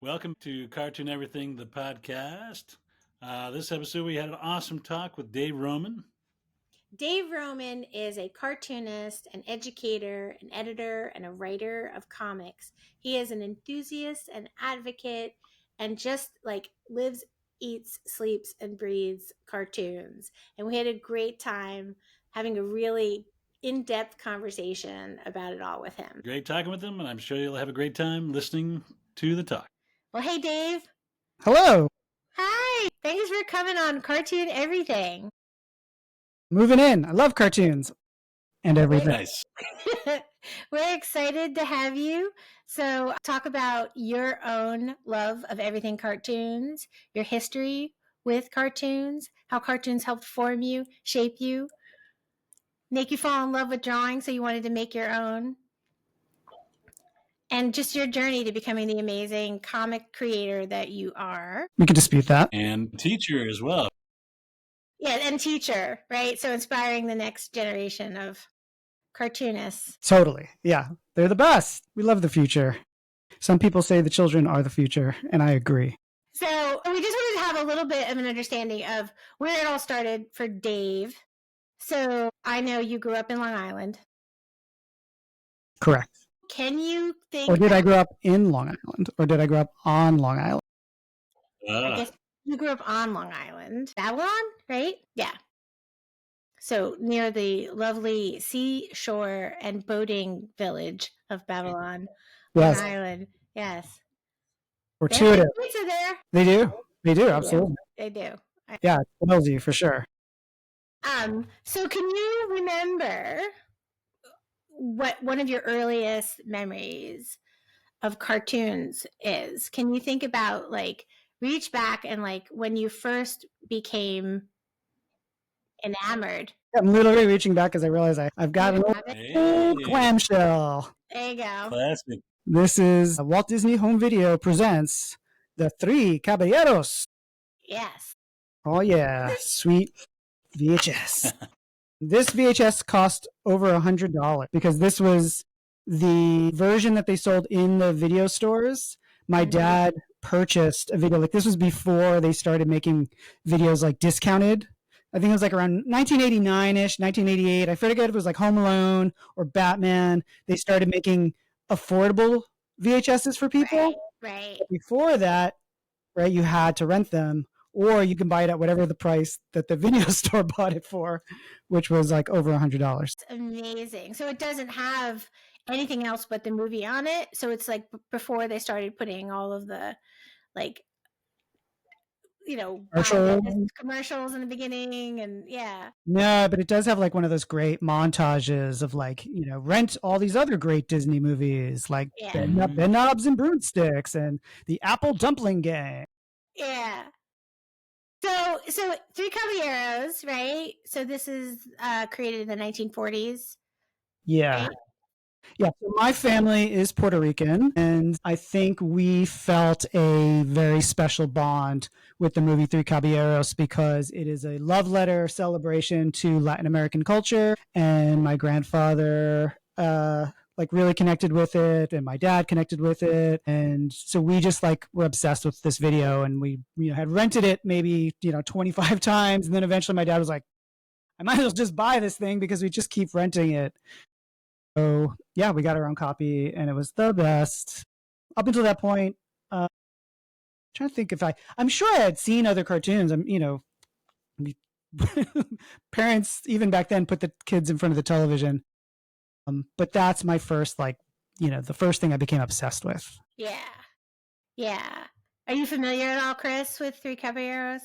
Welcome to Cartoon Everything, the podcast. This episode, we had an awesome talk with Dave Roman. Dave Roman is a cartoonist, an educator, an editor, and a writer of comics. He is an enthusiast, an advocate, and just like lives, eats, sleeps, and breathes cartoons. And we had a great time having a really in-depth conversation about it all with him. Great talking with him, and I'm sure you'll have a great time listening to the talk. Well, hey, Dave. Hello. Hi. Thanks for coming on Cartoon Everything. Moving in. I love cartoons and everything. Nice. We're excited to have you. So talk about your own love of everything cartoons, your history with cartoons, how cartoons helped form you, shape you, make you fall in love with drawing so you wanted to make your own, and just your journey to becoming the amazing comic creator that you are. We could dispute that. And teacher as well. Yeah, and teacher, right? So inspiring the next generation of cartoonists. Totally. Yeah. They're the best. We love the future. Some people say the children are the future, and I agree. So we just wanted to have a little bit of an understanding of where it all started for Dave. So I know you grew up in Long Island. Correct. Can you think... Or did I grow up in Long Island? Or did I grow up on Long Island? I guess you grew up on Long Island. Babylon, right? Yeah. So near the lovely seashore and boating village of Babylon, Yes. Long Island. Yes. Fortuitous. Pizza there. They do. They do, absolutely. They do. Yeah, it tells you for sure. So can you remember what one of your earliest memories of cartoons is? Can you think about, like, reach back and, like, when you first became enamored? I'm literally reaching back because I realize I've got an old clamshell. There you go. Classic. This is Walt Disney Home Video presents The Three Caballeros. Yes. Oh, yeah. Sweet VHS. This VHS cost over $100 because this was the version that they sold in the video stores. My dad purchased a video. Like, this was before they started making videos like discounted. I think it was like around 1989-ish, 1988. I forget if it was like Home Alone or Batman. They started making affordable VHSs for people. Right. But before that, right, you had to rent them, or you can buy it at whatever the price that the video store bought it for, which was like over $100. It's amazing. So it doesn't have anything else but the movie on it. So it's like before they started putting all of the, like, you know, commercials in the beginning, and yeah. No, but it does have like one of those great montages of, like, you know, rent all these other great Disney movies like Ben Knobs and Broomsticks and the Apple Dumpling Gang. Yeah. So Three Caballeros, right? So this is created in the 1940s. Yeah. Right? Yeah, so my family is Puerto Rican, and I think we felt a very special bond with the movie Three Caballeros because it is a love letter celebration to Latin American culture, and my grandfather like really connected with it, and my dad connected with it, and so we just like were obsessed with this video, and we had rented it maybe 25 times, and then eventually my dad was like, I might as well just buy this thing because we just keep renting it. So yeah, we got our own copy, and it was the best. Up until that point, I'm trying to think if I'm sure I had seen other cartoons. Parents even back then put the kids in front of the television. But that's my first, like, the first thing I became obsessed with. Yeah. Yeah. Are you familiar at all, Chris, with Three Caballeros?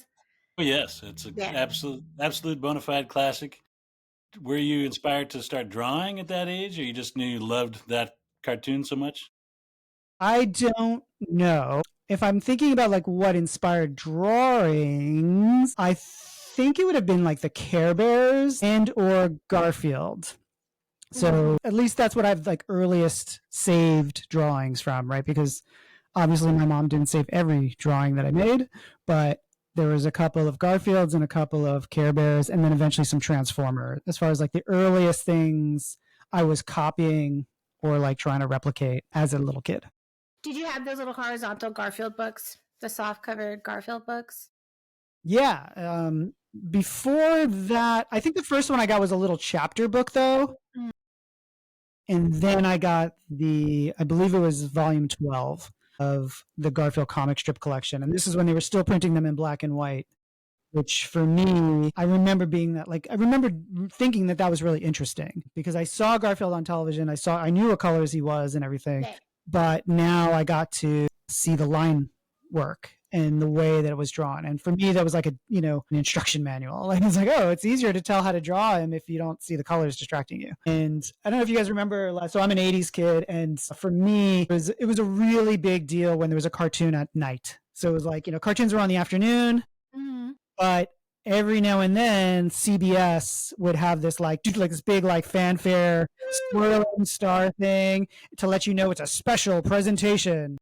Oh, yes. It's an absolute bona fide classic. Were you inspired to start drawing at that age, or you just knew you loved that cartoon so much? I don't know. If I'm thinking about like what inspired drawings, I think it would have been like the Care Bears and or Garfield. So at least that's what I've like earliest saved drawings from, right? Because obviously my mom didn't save every drawing that I made, but there was a couple of Garfields and a couple of Care Bears, and then eventually some Transformers. As far as like the earliest things I was copying or like trying to replicate as a little kid. Did you have those little horizontal Garfield books, the soft covered Garfield books? Yeah. Before that, I think the first one I got was a little chapter book, though. Mm. And then I got I believe it was volume 12 of the Garfield comic strip collection. And this is when they were still printing them in black and white, which for me, I remember I remember thinking that was really interesting because I saw Garfield on television. I knew what colors he was and everything, Okay. but now I got to see the line work and the way that it was drawn. And for me, that was like an instruction manual. Like, it's like, oh, it's easier to tell how to draw him if you don't see the colors distracting you. And I don't know if you guys remember, so I'm an 80s kid. And for me, it was a really big deal when there was a cartoon at night. So it was like, cartoons were on the afternoon, but every now and then CBS would have this this big fanfare swirling star thing to let you know it's a special presentation.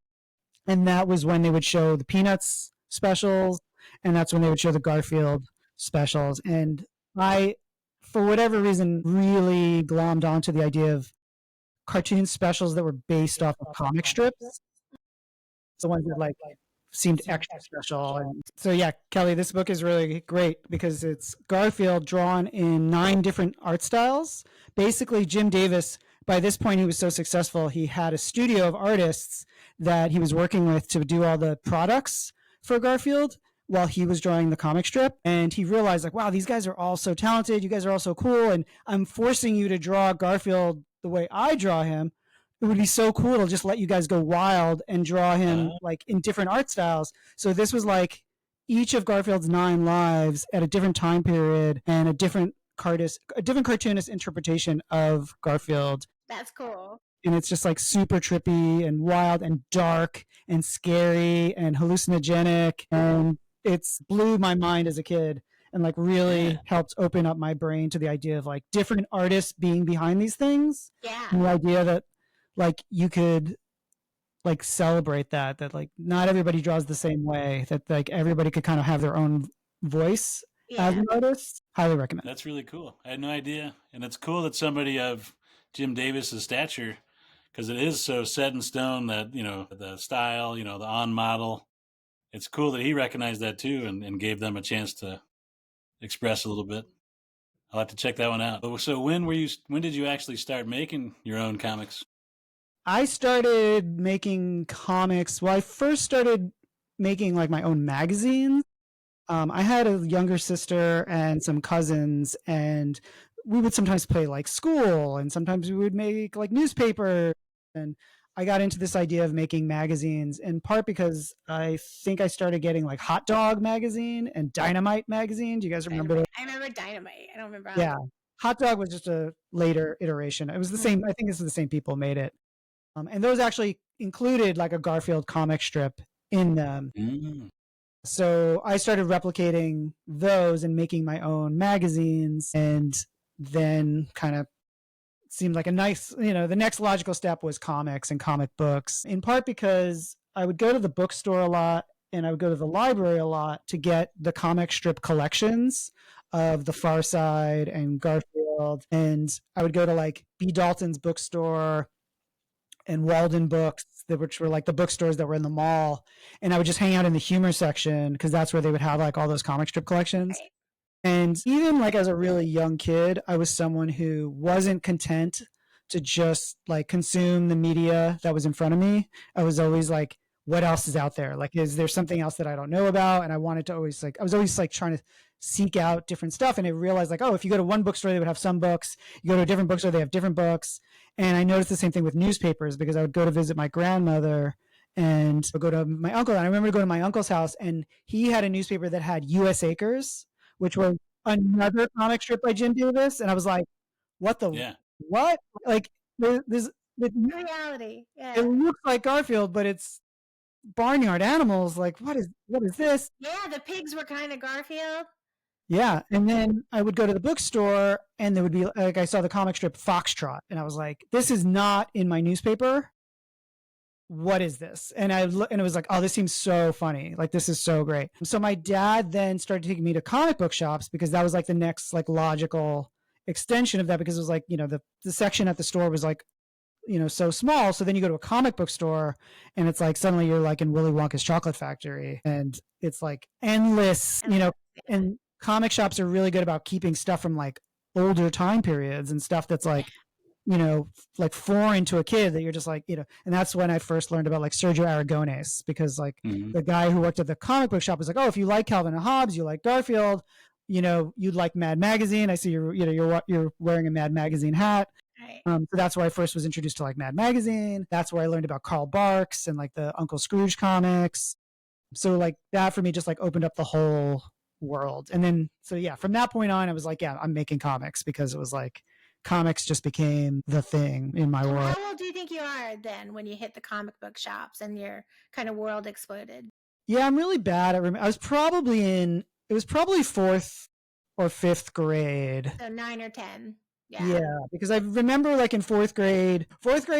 And that was when they would show the Peanuts specials, and that's when they would show the Garfield specials. And I, for whatever reason, really glommed onto the idea of cartoon specials that were based off of comic strips. The ones that seemed extra special. And so yeah, Kelly, this book is really great because it's Garfield drawn in 9 different art styles. Basically, Jim Davis, by this point, he was so successful, he had a studio of artists that he was working with to do all the products for Garfield while he was drawing the comic strip. And he realized wow, these guys are all so talented. You guys are all so cool. And I'm forcing you to draw Garfield the way I draw him. It would be so cool to just let you guys go wild and draw him in different art styles. So this was each of Garfield's 9 lives at a different time period and a different cartoonist interpretation of Garfield. That's cool. And it's just super trippy and wild and dark and scary and hallucinogenic. And it's blew my mind as a kid and really helped open up my brain to the idea of different artists being behind these things. Yeah. And the idea that you could celebrate that not everybody draws the same way, that everybody could kind of have their own voice as an artist. Highly recommend. That's really cool. I had no idea. And it's cool that somebody of Jim Davis's stature, because it is so set in stone that, the style, the on model, it's cool that he recognized that too and gave them a chance to express a little bit. I'll have to check that one out. So when did you actually start making your own comics? I started making comics. Well, I first started making my own magazines. I had a younger sister and some cousins, and we would sometimes play school, and sometimes we would make newspaper. And I got into this idea of making magazines in part because I think I started getting Hot Dog magazine and Dynamite magazine. Do you guys remember? I remember Dynamite. I don't remember. Yeah. Hot Dog was just a later iteration. It was the same. I think this is the same people made it. And those actually included a Garfield comic strip in them. So I started replicating those and making my own magazines, and then kind of seemed like a nice, the next logical step was comics and comic books, in part because I would go to the bookstore a lot and I would go to the library a lot to get the comic strip collections of The Far Side and Garfield. And I would go to B. Dalton's bookstore and Walden Books, which were the bookstores that were in the mall. And I would just hang out in the humor section because that's where they would have all those comic strip collections. Right. And even as a really young kid, I was someone who wasn't content to just consume the media that was in front of me. I was always what else is out there? Is there something else that I don't know about? And I wanted to always I was always trying to seek out different stuff. And I realized oh, if you go to one bookstore, they would have some books. You go to a different bookstore, they have different books. And I noticed the same thing with newspapers because I would go to visit my grandmother and go to my uncle. And I remember going to my uncle's house and he had a newspaper that had U.S. Acres, which was another comic strip by Jim Davis. And I was like, what what? This reality. Yeah. It looks like Garfield, but it's barnyard animals. What is this? Yeah, the pigs were kind of Garfield. Yeah. And then I would go to the bookstore and there would be I saw the comic strip Foxtrot and I was like, this is not in my newspaper. What is this? And it was oh, this seems so funny. This is so great. So my dad then started taking me to comic book shops because that was the next logical extension of that, because it was the section at the store was so small. So then you go to a comic book store and it's like suddenly you're like in Willy Wonka's chocolate factory and it's like endless, and comic shops are really good about keeping stuff from like older time periods and stuff that's like, like foreign to a kid that you're just like, and that's when I first learned about like Sergio Aragones, because like the guy who worked at the comic book shop was like, oh, if you like Calvin and Hobbes, you like Garfield, you'd like Mad Magazine. I see you're wearing a Mad Magazine hat. Right. So that's where I first was introduced to like Mad Magazine. That's where I learned about Carl Barks and like the Uncle Scrooge comics. So like that for me just like opened up the whole world. And then, so yeah, from that point on, I was like, yeah, I'm making comics, because it was like comics just became the thing in my world. How old do you think you are then when you hit the comic book shops and your kind of world exploded? Yeah, I'm really bad at I was probably it was probably 4th or 5th grade. So 9 or 10. Yeah, because I remember like in 4th grade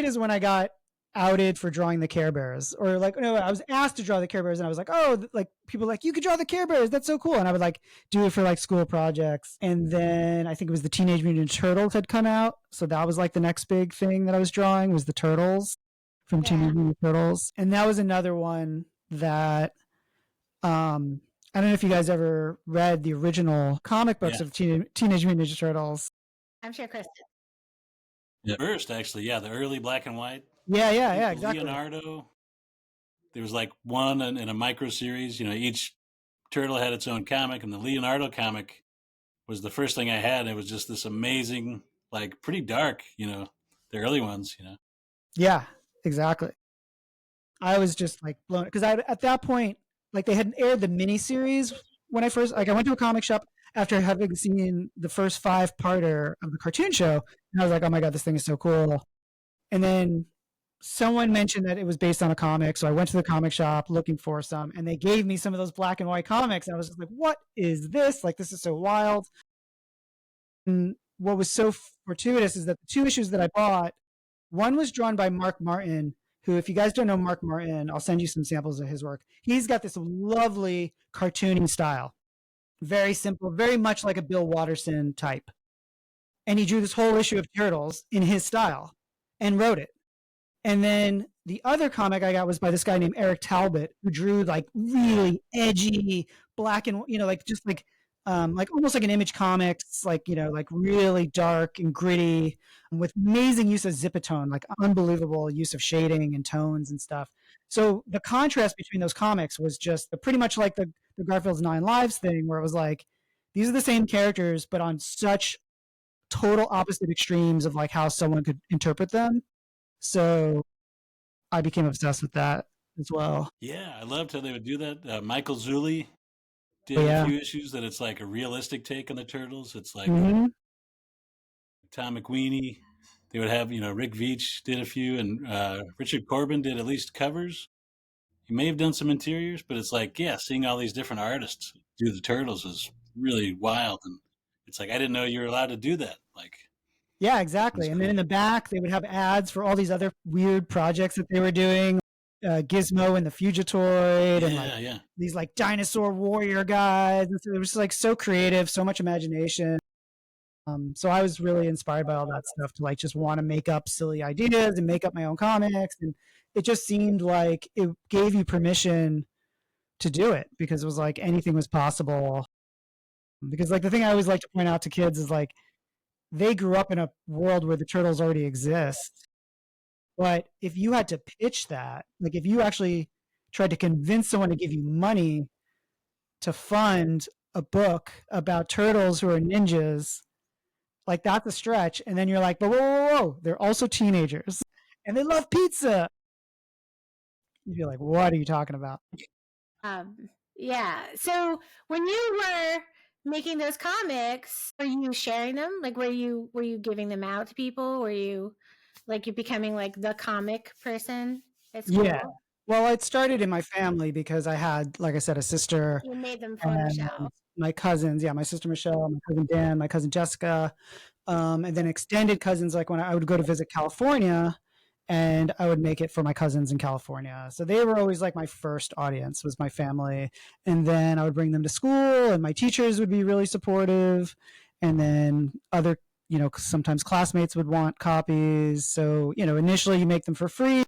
is when I got outed for drawing the Care Bears, or like, no, I was asked to draw the Care Bears and I was like, oh, like people like, you could draw the Care Bears, that's so cool. And I would like do it for like school projects. And then I think it was the Teenage Mutant Ninja Turtles had come out. So that was like the next big thing that I was drawing, was the Turtles from Teenage Mutant Ninja Turtles. And that was another one that, I don't know if you guys ever read the original comic books of Teenage Mutant Ninja Turtles. I'm sure Chris did. The first, actually, the early black and white. Yeah, exactly. Leonardo. There was like one in a micro series. Each turtle had its own comic, and the Leonardo comic was the first thing I had. It was just this amazing, like pretty dark, the early ones, Yeah, exactly. I was just like blown, because at that point, like they had aired the miniseries when I first, like I went to a comic shop after having seen the first 5-parter of the cartoon show, and I was like, oh my God, this thing is so cool. And then someone mentioned that it was based on a comic, so I went to the comic shop looking for some, and they gave me some of those black and white comics, and I was just like, what is this? Like, this is so wild. And what was so fortuitous is that the 2 issues that I bought, one was drawn by Mark Martin, who, if you guys don't know Mark Martin, I'll send you some samples of his work. He's got this lovely cartooning style. Very simple, very much like a Bill Watterson type. And he drew this whole issue of Turtles in his style and wrote it. And then the other comic I got was by this guy named Eric Talbot, who drew like really edgy black and, like just like almost like an Image Comics, like, like really dark and gritty, with amazing use of Zipatone, like unbelievable use of shading and tones and stuff. So the contrast between those comics was just pretty much like the Garfield's 9 Lives thing, where it was like, these are the same characters, but on such total opposite extremes of like how someone could interpret them. So I became obsessed with that as well. Yeah, I loved how they would do that. Michael Zulli did a few issues that it's like a realistic take on the Turtles. It's like Tom McWeeny. They would have, Rick Veitch did a few, and Richard Corbin did at least covers. He may have done some interiors, but it's like, seeing all these different artists do the Turtles is really wild. And it's like, I didn't know you were allowed to do that. Like, yeah, exactly. And then in the back, they would have ads for all these other weird projects that they were doing. Gizmo and the Fugitoid, and these like dinosaur warrior guys. And so it was like so creative, so much imagination. So I was really inspired by all that stuff to like just want to make up silly ideas and make up my own comics. And it just seemed like it gave you permission to do it, because it was like anything was possible. Because like the thing I always like to point out to kids is like, they grew up in a world where the Turtles already exist. But if you had to pitch that, like if you actually tried to convince someone to give you money to fund a book about turtles who are ninjas, like that's a stretch. And then you're like, but whoa, they're also teenagers and they love pizza. You'd be like, what are you talking about? Yeah. So when you were making those comics, were you sharing them? Like, were you giving them out to people? Were you like, you're becoming like the comic person at school? Yeah. Well, it started in my family because I had, like I said, a sister. You made them for Michelle. My cousins, my sister Michelle, my cousin Dan, my cousin Jessica, and then extended cousins. Like when I would go to visit California, and I would make it for my cousins in California. So they were always like my first audience, was my family. And then I would bring them to school, and my teachers would be really supportive. And then other sometimes classmates would want copies. So, initially you make them for free,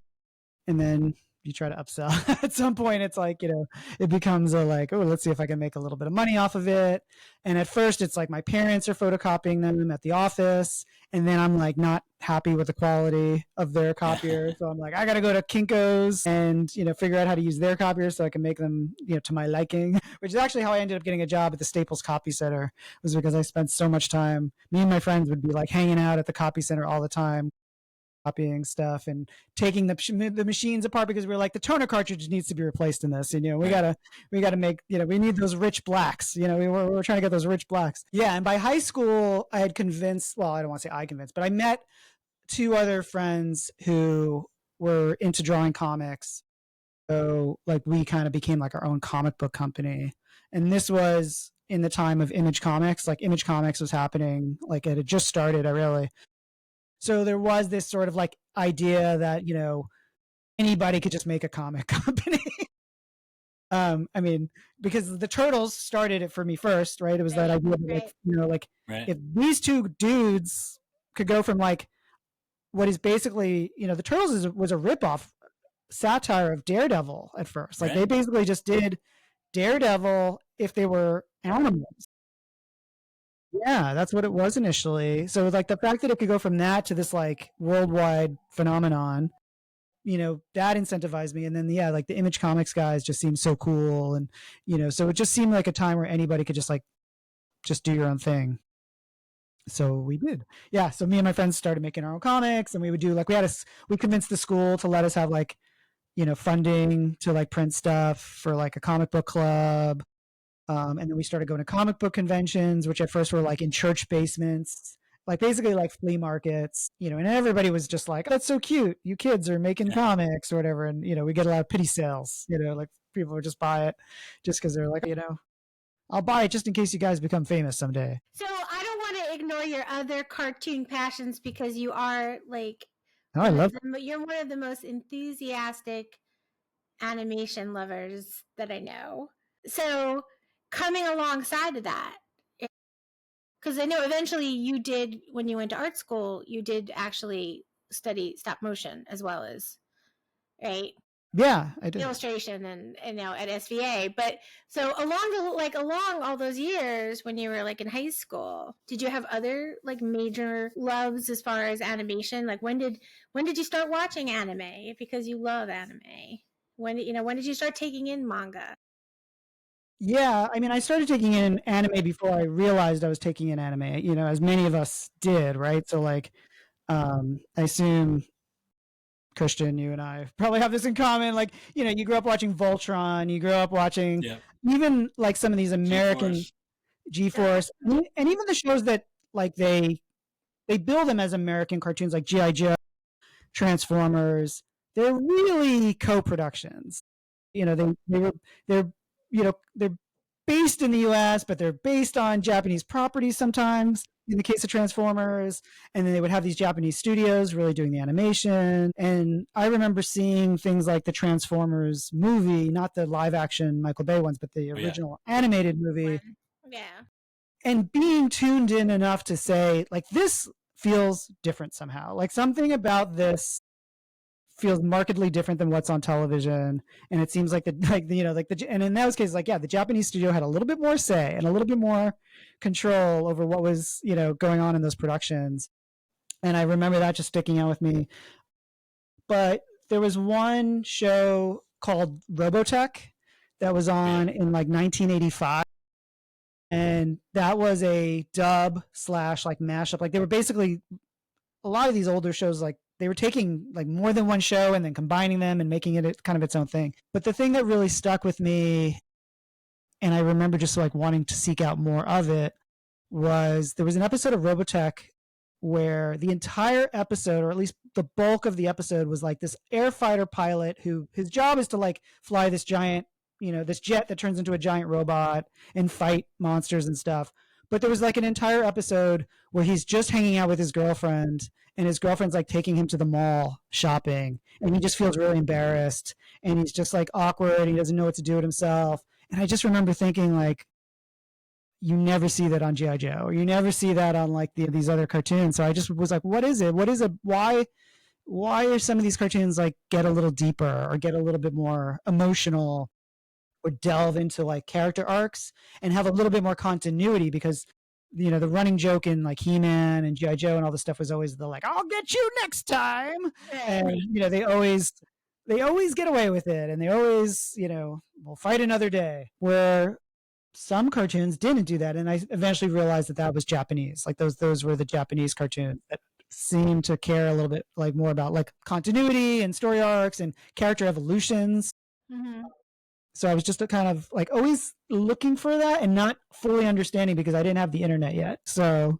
and then you try to upsell. At some point, it's like, it becomes a like, oh, let's see if I can make a little bit of money off of it. And at first, it's like my parents are photocopying them at the office, and then I'm like not happy with the quality of their copier. So I'm like, I got to go to Kinko's and, figure out how to use their copiers so I can make them, to my liking, which is actually how I ended up getting a job at the Staples Copy Center, was because I spent so much time. Me and my friends would be like hanging out at the copy center all the time, copying stuff and taking the machines apart, because we were like, the toner cartridge needs to be replaced in this, and we gotta make, we need those rich blacks, we were trying to get those rich blacks. Yeah. And by high school, I had convinced, well, I don't want to say I convinced, but I met two other friends who were into drawing comics. So like we kind of became like our own comic book company. And this was in the time of Image Comics. Like Image Comics was happening, like it had just started. So there was this sort of like idea that, anybody could just make a comic company. I mean, because the Turtles started it for me first, right? It was that idea that, like, if these two dudes could go from like what is basically, the Turtles was a ripoff satire of Daredevil at first. Like they basically just did Daredevil if they were animals. Yeah, that's what it was initially. So like the fact that it could go from that to this like worldwide phenomenon, that incentivized me. And then like the Image Comics guys just seemed so cool, and so it just seemed like a time where anybody could just do your own thing. So we did. Yeah, so me and my friends started making our own comics, and we would do like we convinced the school to let us have like funding to like print stuff for like a comic book club. And then we started going to comic book conventions, which at first were like in church basements, like basically like flea markets, and everybody was just like, that's so cute, you kids are making comics or whatever. And, we get a lot of pity sales, like people would just buy it just because they're like, I'll buy it just in case you guys become famous someday. So I don't want to ignore your other cartoon passions, because you are like, you're one of the most enthusiastic animation lovers that I know. So coming alongside of that, because I know eventually you did, when you went to art school, you did actually study stop motion as well as, right? Yeah, I did. Illustration and at SVA. But so along all those years when you were like in high school, did you have other like major loves as far as animation? Like when did you start watching anime because you love anime? When did you start taking in manga? Yeah, I mean, I started taking in anime before I realized I was taking in anime, as many of us did, right? So like, I assume, Christian, you and I probably have this in common. Like, you grew up watching Voltron, you grew up watching even like some of these American G-Force, and even the shows that like they bill them as American cartoons, like G.I. Joe, Transformers. They're really co-productions. They're based in the US, but they're based on Japanese properties sometimes, in the case of Transformers. And then they would have these Japanese studios really doing the animation. And I remember seeing things like the Transformers movie, not the live action Michael Bay ones, but the original animated movie. Yeah. And being tuned in enough to say, like, this feels different somehow. Like something about this feels markedly different than what's on television. And it seems like and in those cases, the Japanese studio had a little bit more say and a little bit more control over what was, going on in those productions. And I remember that just sticking out with me. But there was one show called Robotech that was on in like 1985. And that was a dub / like mashup. Like they were basically, a lot of these older shows, like they were taking like more than one show and then combining them and making it kind of its own thing. But the thing that really stuck with me, and I remember just like wanting to seek out more of it, was there was an episode of Robotech where the entire episode, or at least the bulk of the episode, was like this air fighter pilot who his job is to like fly this giant, this jet that turns into a giant robot and fight monsters and stuff. But there was like an entire episode where he's just hanging out with his girlfriend, and his girlfriend's like taking him to the mall shopping, and he just feels really embarrassed, and he's just like awkward, and he doesn't know what to do with himself. And I just remember thinking, like, you never see that on GI Joe, or you never see that on like these other cartoons. So I just was like, what is it? What is it? Why are some of these cartoons like get a little deeper or get a little bit more emotional or delve into like character arcs and have a little bit more continuity? Because the running joke in like He-Man and GI Joe and all this stuff was always the like, I'll get you next time. Right. And they always get away with it, and they always will fight another day, where some cartoons didn't do that. And I eventually realized that was Japanese. Like those were the Japanese cartoons that seemed to care a little bit like more about like continuity and story arcs and character evolutions. Mm-hmm. So I was just kind of like always looking for that and not fully understanding, because I didn't have the internet yet. So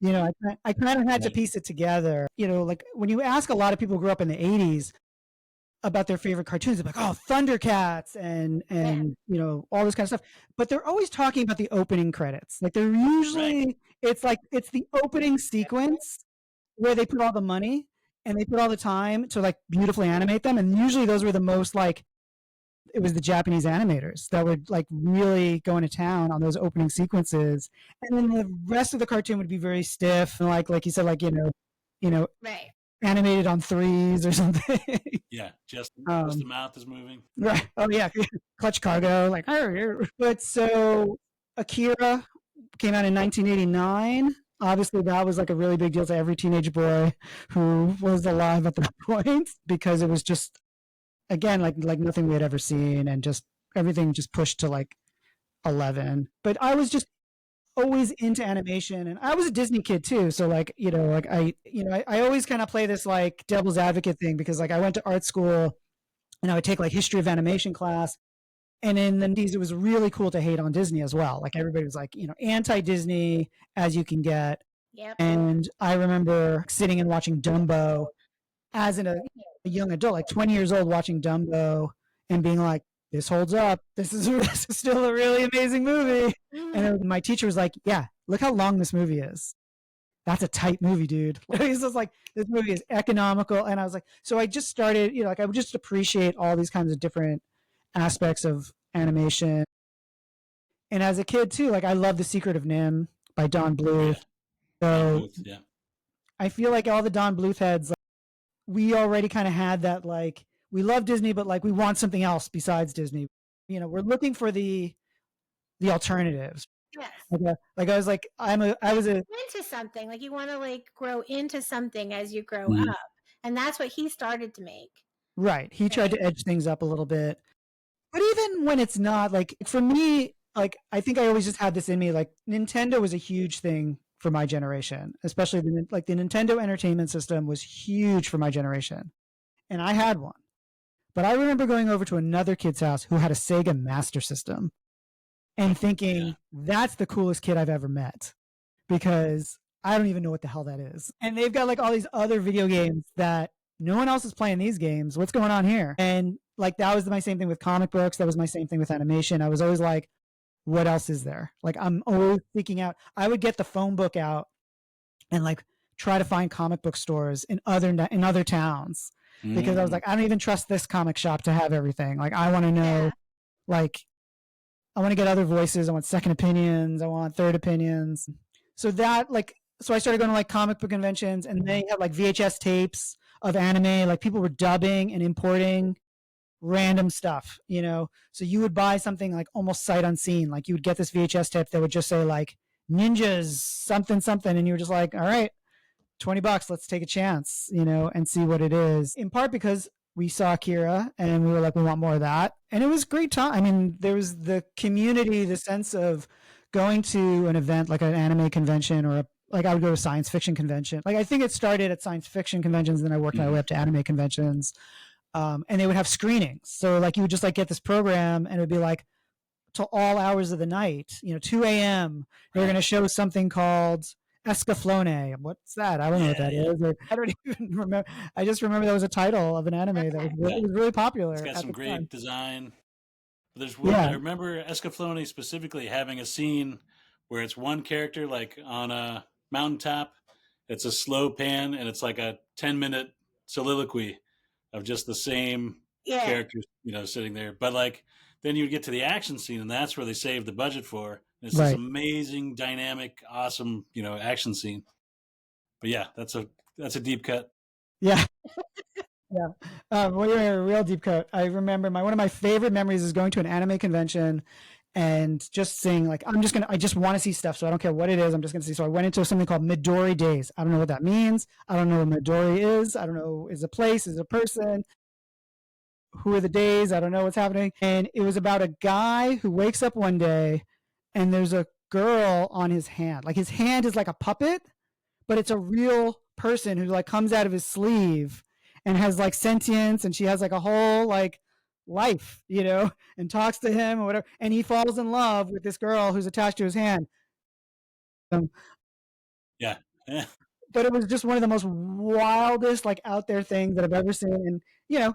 I kind of had to piece it together. Like when you ask a lot of people who grew up in the 80s about their favorite cartoons, they're like, oh, Thundercats and all this kind of stuff. But they're always talking about the opening credits. Like they're usually, it's the opening sequence where they put all the money and they put all the time to like beautifully animate them. And usually those were the most like, it was the Japanese animators that would like really go into town on those opening sequences. And then the rest of the cartoon would be very stiff and like you said, like, Right. animated on threes or something. Yeah, just the mouth is moving. Right. Oh yeah, Clutch Cargo, like. But so Akira came out in 1989. Obviously, that was like a really big deal to every teenage boy who was alive at that point, because it was just, again, like nothing we had ever seen, and just everything just pushed to like 11. But I was just always into animation, and I was a Disney kid too. So like, I always kind of play this like devil's advocate thing, because like I went to art school and I would take like history of animation class. And in the 90s, it was really cool to hate on Disney as well. Like everybody was like, anti-Disney as you can get. Yep. And I remember sitting and watching Dumbo as a young adult, like 20 years old, watching Dumbo and being like, this holds up. This is still a really amazing movie. And my teacher was like, yeah, look how long this movie is. That's a tight movie, dude. He's just like, this movie is economical. And I was like, so I just started, like I would just appreciate all these kinds of different aspects of animation. And as a kid too, like I love The Secret of Nim by Don Bluth. So yeah. I feel like all the Don Bluth heads, like, we already kind of had that, like, we love Disney, but like we want something else besides Disney. We're looking for the alternatives. Yes. Like I was like, I was into something, like you want to like grow into something as you grow Mhm. up, and that's what he started to make. Right. He tried to edge things up a little bit. But even when it's not, like, for me, like, I think I always just had this in me. Like, Nintendo was a huge thing for my generation, especially the Nintendo Entertainment System was huge for my generation. And I had one. But I remember going over to another kid's house who had a Sega Master System and thinking, that's the coolest kid I've ever met, because I don't even know what the hell that is. And they've got like all these other video games that no one else is playing these games. What's going on here? And like, that was my same thing with comic books. That was my same thing with animation. I was always like, what else is there? Like, I'm always seeking out. I would get the phone book out and like try to find comic book stores in other towns, because I was like, I don't even trust this comic shop to have everything. Like, I want to know, like, I want to get other voices. I want second opinions. I want third opinions. So that, like, so I started going to like comic book conventions, and they had like VHS tapes of anime. Like, people were dubbing and importing random stuff, So you would buy something like almost sight unseen. Like, you would get this VHS tape that would just say like ninjas something something, and you were just like, all right, $20, let's take a chance, and see what it is. In part because we saw Akira and we were like, we want more of that. And it was a great time. I mean, there was the community, the sense of going to an event like an anime convention, or like I would go to a science fiction convention. Like, I think it started at science fiction conventions, and then I worked my way up to anime conventions. And they would have screenings. So like, you would just like get this program, and it would be like till all hours of the night, 2 a.m. They're going to show something called Escaflowne. What's that? I don't know what that is. Or, I don't even remember. I just remember that was a title of an anime that was really popular. It's got some great time. design. There's one, I remember Escaflowne specifically having a scene where it's one character like on a mountaintop. It's a slow pan, and it's like a 10-minute soliloquy of just the same characters, sitting there. But like, then you would get to the action scene, and that's where they saved the budget for. It's this Right. amazing, dynamic, awesome, action scene. But yeah, that's a deep cut. Yeah. Yeah. Well, you're a real deep cut. I remember one of my favorite memories is going to an anime convention and just saying like, I just want to see stuff. So I don't care what it is. I'm just going to see. So I went into something called Midori Days. I don't know what that means. I don't know what Midori is. I don't know, is a place, is a person, who are the days? I don't know what's happening. And it was about a guy who wakes up one day and there's a girl on his hand. Like his hand is like a puppet, but it's a real person who like comes out of his sleeve and has like sentience, and she has like a whole like life, and talks to him or whatever. And he falls in love with this girl who's attached to his hand. Um, Yeah. but it was just one of the most wildest, like out there things that I've ever seen. And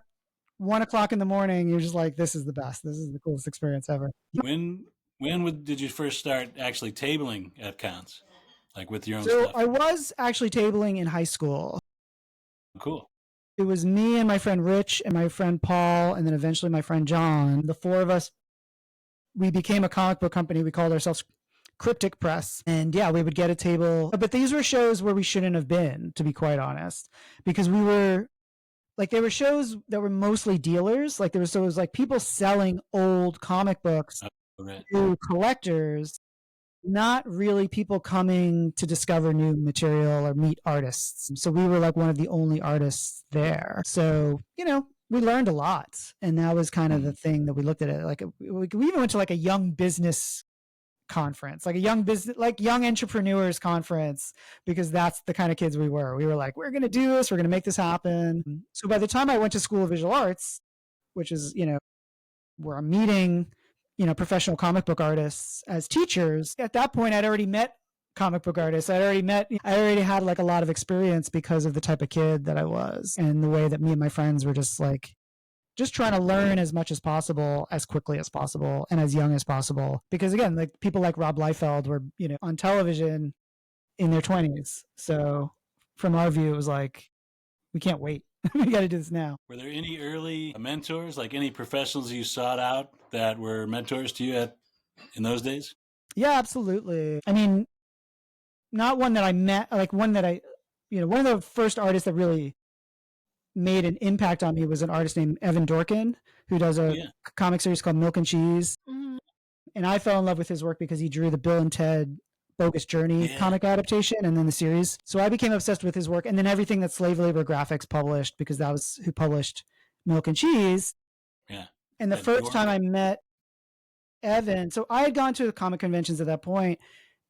1 o'clock in the morning, you're just like, this is the best. This is the coolest experience ever. When did you first start actually tabling at cons, like with your own So stuff? I was actually tabling in high school. Cool. It was me and my friend Rich and my friend Paul, and then eventually my friend John. The four of us, we became a comic book company. We called ourselves Cryptic Press. And yeah, we would get a table. But these were shows where we shouldn't have been, to be quite honest, because we were like, there were shows that were mostly dealers. Like it was like people selling old comic books Right. to collectors, not really people coming to discover new material or meet artists. So we were like one of the only artists there. So, we learned a lot. And that was kind of the thing that we looked at it. Like we even went to like a young business conference, like a young business, like young entrepreneurs conference, because that's the kind of kids we were. We were like, we're going to do this. We're going to make this happen. So by the time I went to School of Visual Arts, which is, where I'm meeting professional comic book artists as teachers. At that point, I'd already met comic book artists. I already had like a lot of experience because of the type of kid that I was, and the way that me and my friends were just trying to learn as much as possible, as quickly as possible, and as young as possible. Because again, like people like Rob Liefeld were, on television in their 20s. So from our view, it was like, we can't wait. We got to do this now. Were there any early mentors, like any professionals you sought out that were mentors to you in those days? Yeah, absolutely. I mean, not one that I met, like one that one of the first artists that really made an impact on me was an artist named Evan Dorkin, who does a comic series called Milk and Cheese. Mm-hmm. And I fell in love with his work because he drew the Bill and Ted Bogus Journey comic adaptation and then the series. So I became obsessed with his work, and then everything that Slave Labor Graphics published, because that was who published Milk and Cheese. Yeah. And the first time I met Evan, so I had gone to the comic conventions at that point,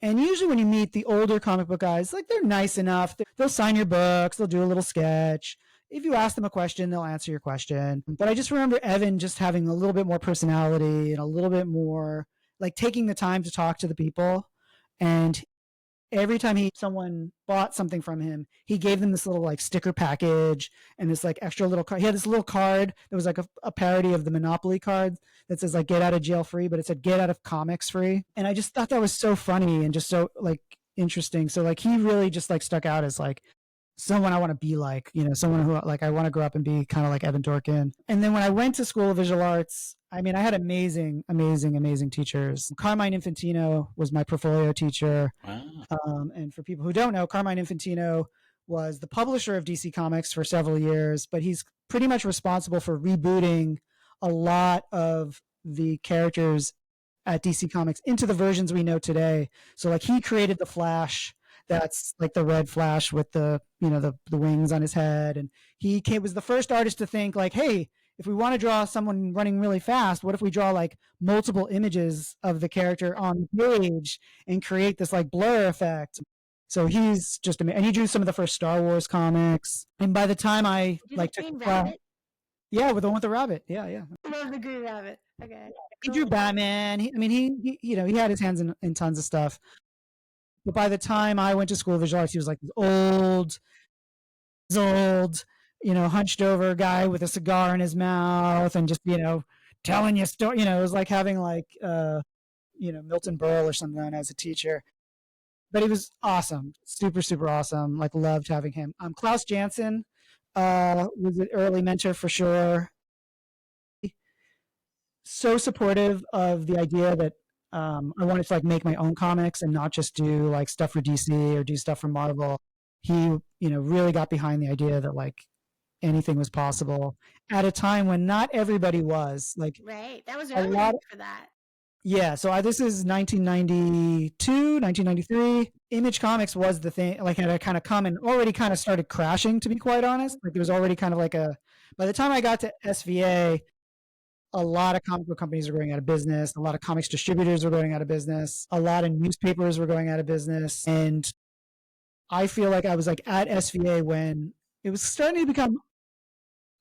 and usually when you meet the older comic book guys, like they're nice enough. They'll sign your books, they'll do a little sketch. If you ask them a question, they'll answer your question. But I just remember Evan just having a little bit more personality and a little bit more like taking the time to talk to the people. And every time someone bought something from him, he gave them this little like sticker package and this like extra little card. He had this little card that was like a parody of the Monopoly card that says like get out of jail free, but it said get out of comics free. And I just thought that was so funny and just so like interesting. So like he really just like stuck out as like someone I want to be like, someone who like I want to grow up and be kind of like Evan Dorkin. And then when I went to School of Visual Arts, I mean, I had amazing teachers. Carmine Infantino was my portfolio teacher. Wow. And for people who don't know, Carmine Infantino was the publisher of DC Comics for several years, but he's pretty much responsible for rebooting a lot of the characters at DC Comics into the versions we know today. So like he created the Flash, that's like the red Flash with the the wings on his head, and was the first artist to think like, hey, if we want to draw someone running really fast, what if we draw like multiple images of the character on the page and create this like blur effect? So he's just amazing. And he drew some of the first Star Wars comics. And by the time I like took the class, yeah, with the one with the rabbit, yeah. I love the Green Rabbit. Okay. He drew Batman. He had his hands in tons of stuff. But by the time I went to School of Visual Arts, he was like this old, hunched over guy with a cigar in his mouth and just, telling you story. It was like having like, Milton Berle or something as a teacher. But he was awesome, super, super awesome. Like loved having him. Klaus Janson was an early mentor for sure. So supportive of the idea that I wanted to like make my own comics and not just do like stuff for DC or do stuff for Marvel. He, really got behind the idea that like anything was possible at a time when not everybody was like Right. That was a early lot. for that. Yeah, so this is 1992, 1993. Image Comics was the thing, like had kind of come and already kind of started crashing, to be quite honest. Like there was already kind of like by the time I got to SVA, a lot of comic book companies were going out of business. A lot of comics distributors were going out of business. A lot of newspapers were going out of business. And I feel like I was like at SVA when it was starting to become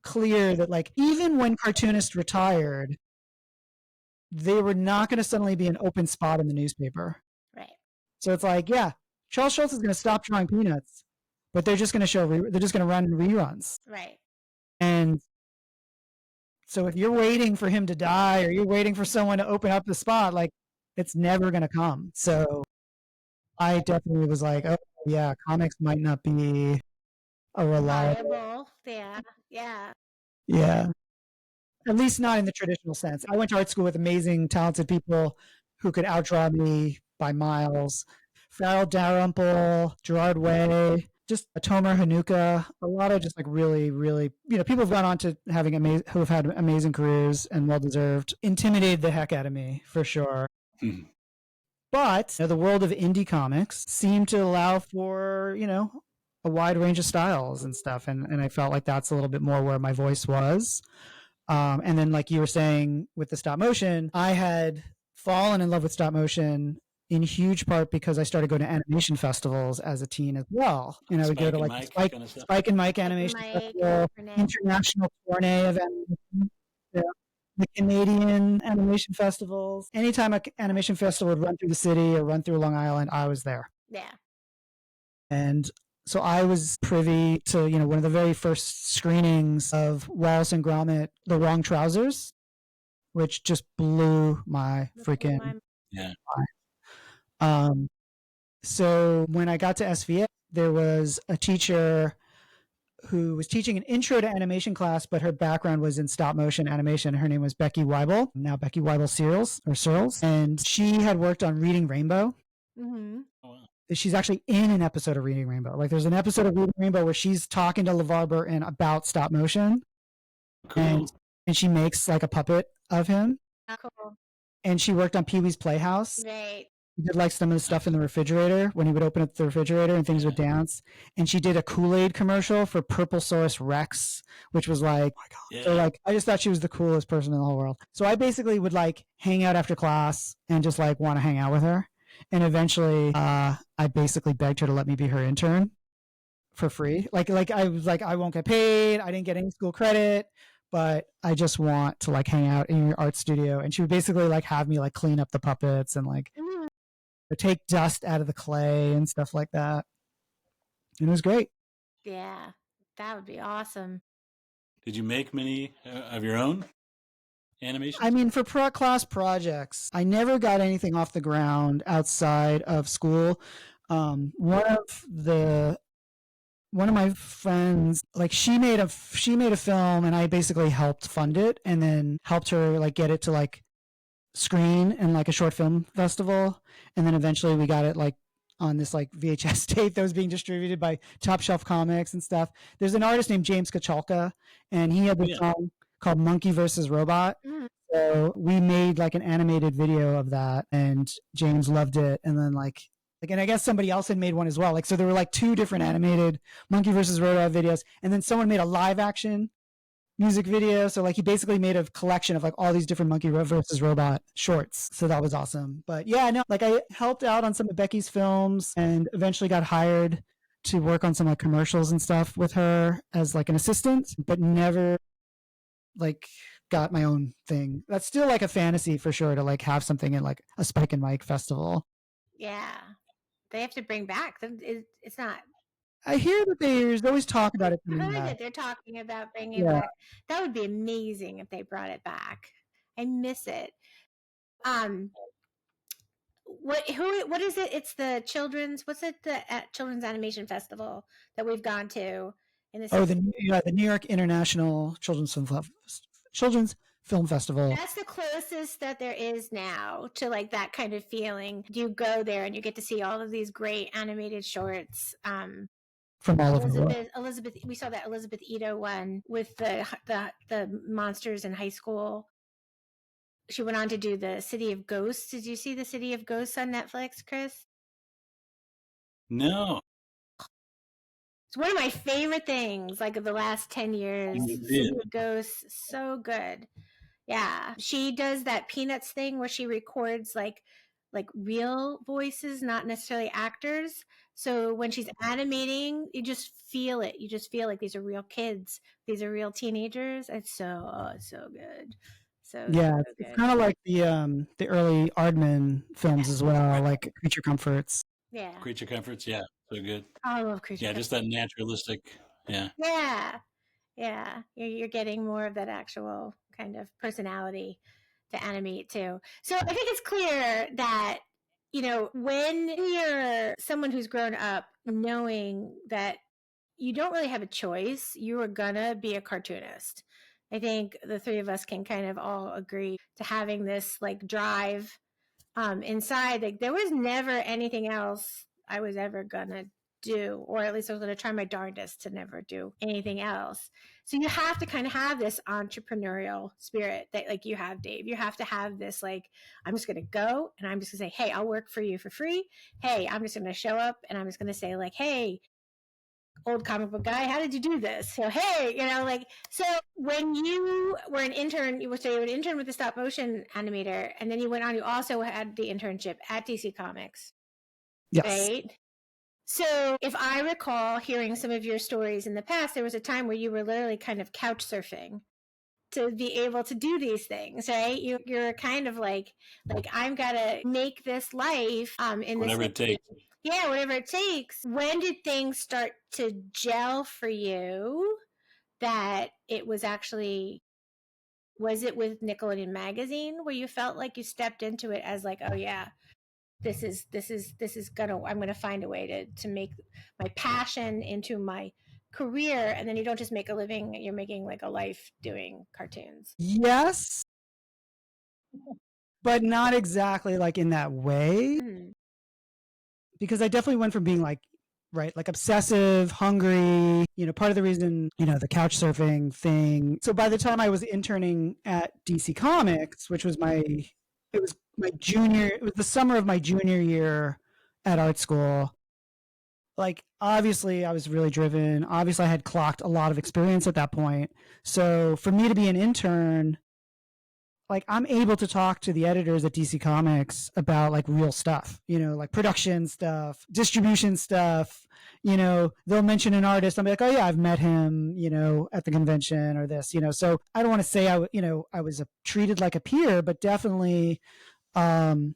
clear that like even when cartoonists retired, they were not going to suddenly be an open spot in the newspaper. Right. So it's like, yeah, Charles Schultz is going to stop drawing Peanuts, but they're just going to they're just going to run reruns. Right. And so if you're waiting for him to die or you're waiting for someone to open up the spot, like it's never going to come. So I definitely was like, oh yeah, comics might not be a reliable. Yeah. Yeah. Yeah. At least not in the traditional sense. I went to art school with amazing, talented people who could outdraw me by miles. Farrell Dalrymple, Gerard Way, just Tomer Hanukkah, a lot of just like really, really, people have gone on to who have had amazing careers and well-deserved, intimidated the heck out of me for sure. But the world of indie comics seemed to allow for, a wide range of styles and stuff. And I felt like that's a little bit more where my voice was. And then like you were saying with the stop motion, I had fallen in love with stop motion in huge part because I started going to animation festivals as a teen as well. And I would go to like Spike and Mike Animation Festival, International Tourney of Animation, the Canadian animation festivals. Anytime an animation festival would run through the city or run through Long Island, I was there. Yeah. And so I was privy to, one of the very first screenings of Wallace and Gromit, The Wrong Trousers, which just blew my freaking mind. So when I got to SVA, there was a teacher who was teaching an intro to animation class, but her background was in stop motion animation. Her name was Becky Weibel, now Becky Weibel Searles. And she had worked on Reading Rainbow. Mm-hmm. She's actually in an episode of Reading Rainbow. Like there's an episode of Reading Rainbow where she's talking to LeVar Burton about stop motion. Cool. And she makes like a puppet of him. Cool. And she worked on Pee-wee's Playhouse. Right. She did like some of the stuff in the refrigerator when he would open up the refrigerator and things would dance. And she did a Kool-Aid commercial for Purplesaurus Rex, which was like, so like I just thought she was the coolest person in the whole world. So I basically would like hang out after class and just like want to hang out with her. And eventually, I basically begged her to let me be her intern for free. Like I was like, I won't get paid. I didn't get any school credit, but I just want to like hang out in your art studio. And she would basically like have me like clean up the puppets and like take dust out of the clay and stuff like that. And it was great. Yeah, that would be awesome. Did you make many of your own animation? I mean, for class projects, I never got anything off the ground outside of school. One of my friends, like she made a film, and I basically helped fund it, and then helped her like get it to like screen in like a short film festival, and then eventually we got it like on this like VHS tape that was being distributed by Top Shelf Comics and stuff. There's an artist named James Kachalka, and he had this song called Monkey versus Robot. So we made like an animated video of that, and James loved it. And then like, and I guess somebody else had made one as well. Like, so there were like two different animated Monkey versus Robot videos, and then someone made a live action music video. So like he basically made a collection of like all these different Monkey versus Robot shorts. So that was awesome. But yeah, no, like I helped out on some of Becky's films and eventually got hired to work on some like commercials and stuff with her as like an assistant, but never like got my own thing. That's still like a fantasy for sure to like have something in like a Spike and Mike festival. Yeah. They have to bring back. It's not. I hear that there's always talk about it. I heard that they're talking about bringing it back. That would be amazing if they brought it back. I miss it. What is it? It's the children's. What's it? The Children's Animation Festival that we've gone to in the. The New York International Children's film festival. That's the closest that there is now to like that kind of feeling. You go there and you get to see all of these great animated shorts. From all over the world. Elizabeth, we saw that Elizabeth Ito one with the monsters in high school. She went on to do the City of Ghosts. Did you see the City of Ghosts on Netflix, Chris? No. It's one of my favorite things, like of the last 10 years. City of Ghosts, so good. Yeah, she does that Peanuts thing where she records like real voices, not necessarily actors. So when she's animating, you just feel it. You just feel like these are real kids. These are real teenagers. It's so good. So yeah, so it's good. kind of like the early Aardman films as well, like Creature Comforts. Yeah. Creature Comforts, yeah, so good. I love Creature Yeah, Comforts. just that naturalistic. Yeah. Yeah. Yeah. You're getting more of that actual kind of personality to animate too. So I think it's clear that, you know, when you're someone who's grown up knowing that you don't really have a choice, you are gonna be a cartoonist. I think the three of us can kind of all agree to having this like drive inside. Like there was never anything else I was ever gonna do, or at least I was gonna try my darndest to never do anything else. So you have to kind of have this entrepreneurial spirit that like you have, Dave. You have to have this like, I'm just gonna go and I'm just gonna say, hey, I'll work for you for free. Hey, I'm just gonna show up and I'm just gonna say like, hey, old comic book guy, how did you do this? So hey, you know, like, so when you were an intern, you were an intern with the stop motion animator, and then you went on, you also had the internship at DC Comics. Yes. Right? So if I recall hearing some of your stories in the past, there was a time where you were literally kind of couch surfing to be able to do these things, right? You're kind of like I've got to make this life in Whatever this it takes. yeah, whatever it takes. When did things start to gel for you that it was actually, was it with Nickelodeon Magazine where you felt like you stepped into it as like, oh yeah, this is gonna, I'm gonna find a way to make my passion into my career, and then you don't just make a living, you're making like a life doing cartoons. Yes, but not exactly like in that way. Because I definitely went from being like, right, like obsessive, hungry, you know, part of the reason, you know, the couch surfing thing. So by the time I was interning at DC Comics, which was it was the summer of my junior year at art school. Like, obviously, I was really driven. Obviously, I had clocked a lot of experience at that point. So for me to be an intern, like I'm able to talk to the editors at DC Comics about like real stuff, you know, like production stuff, distribution stuff. You know, they'll mention an artist. I'm like, oh yeah, I've met him, you know, at the convention or this, you know. So I don't want to say I was treated like a peer, but definitely, you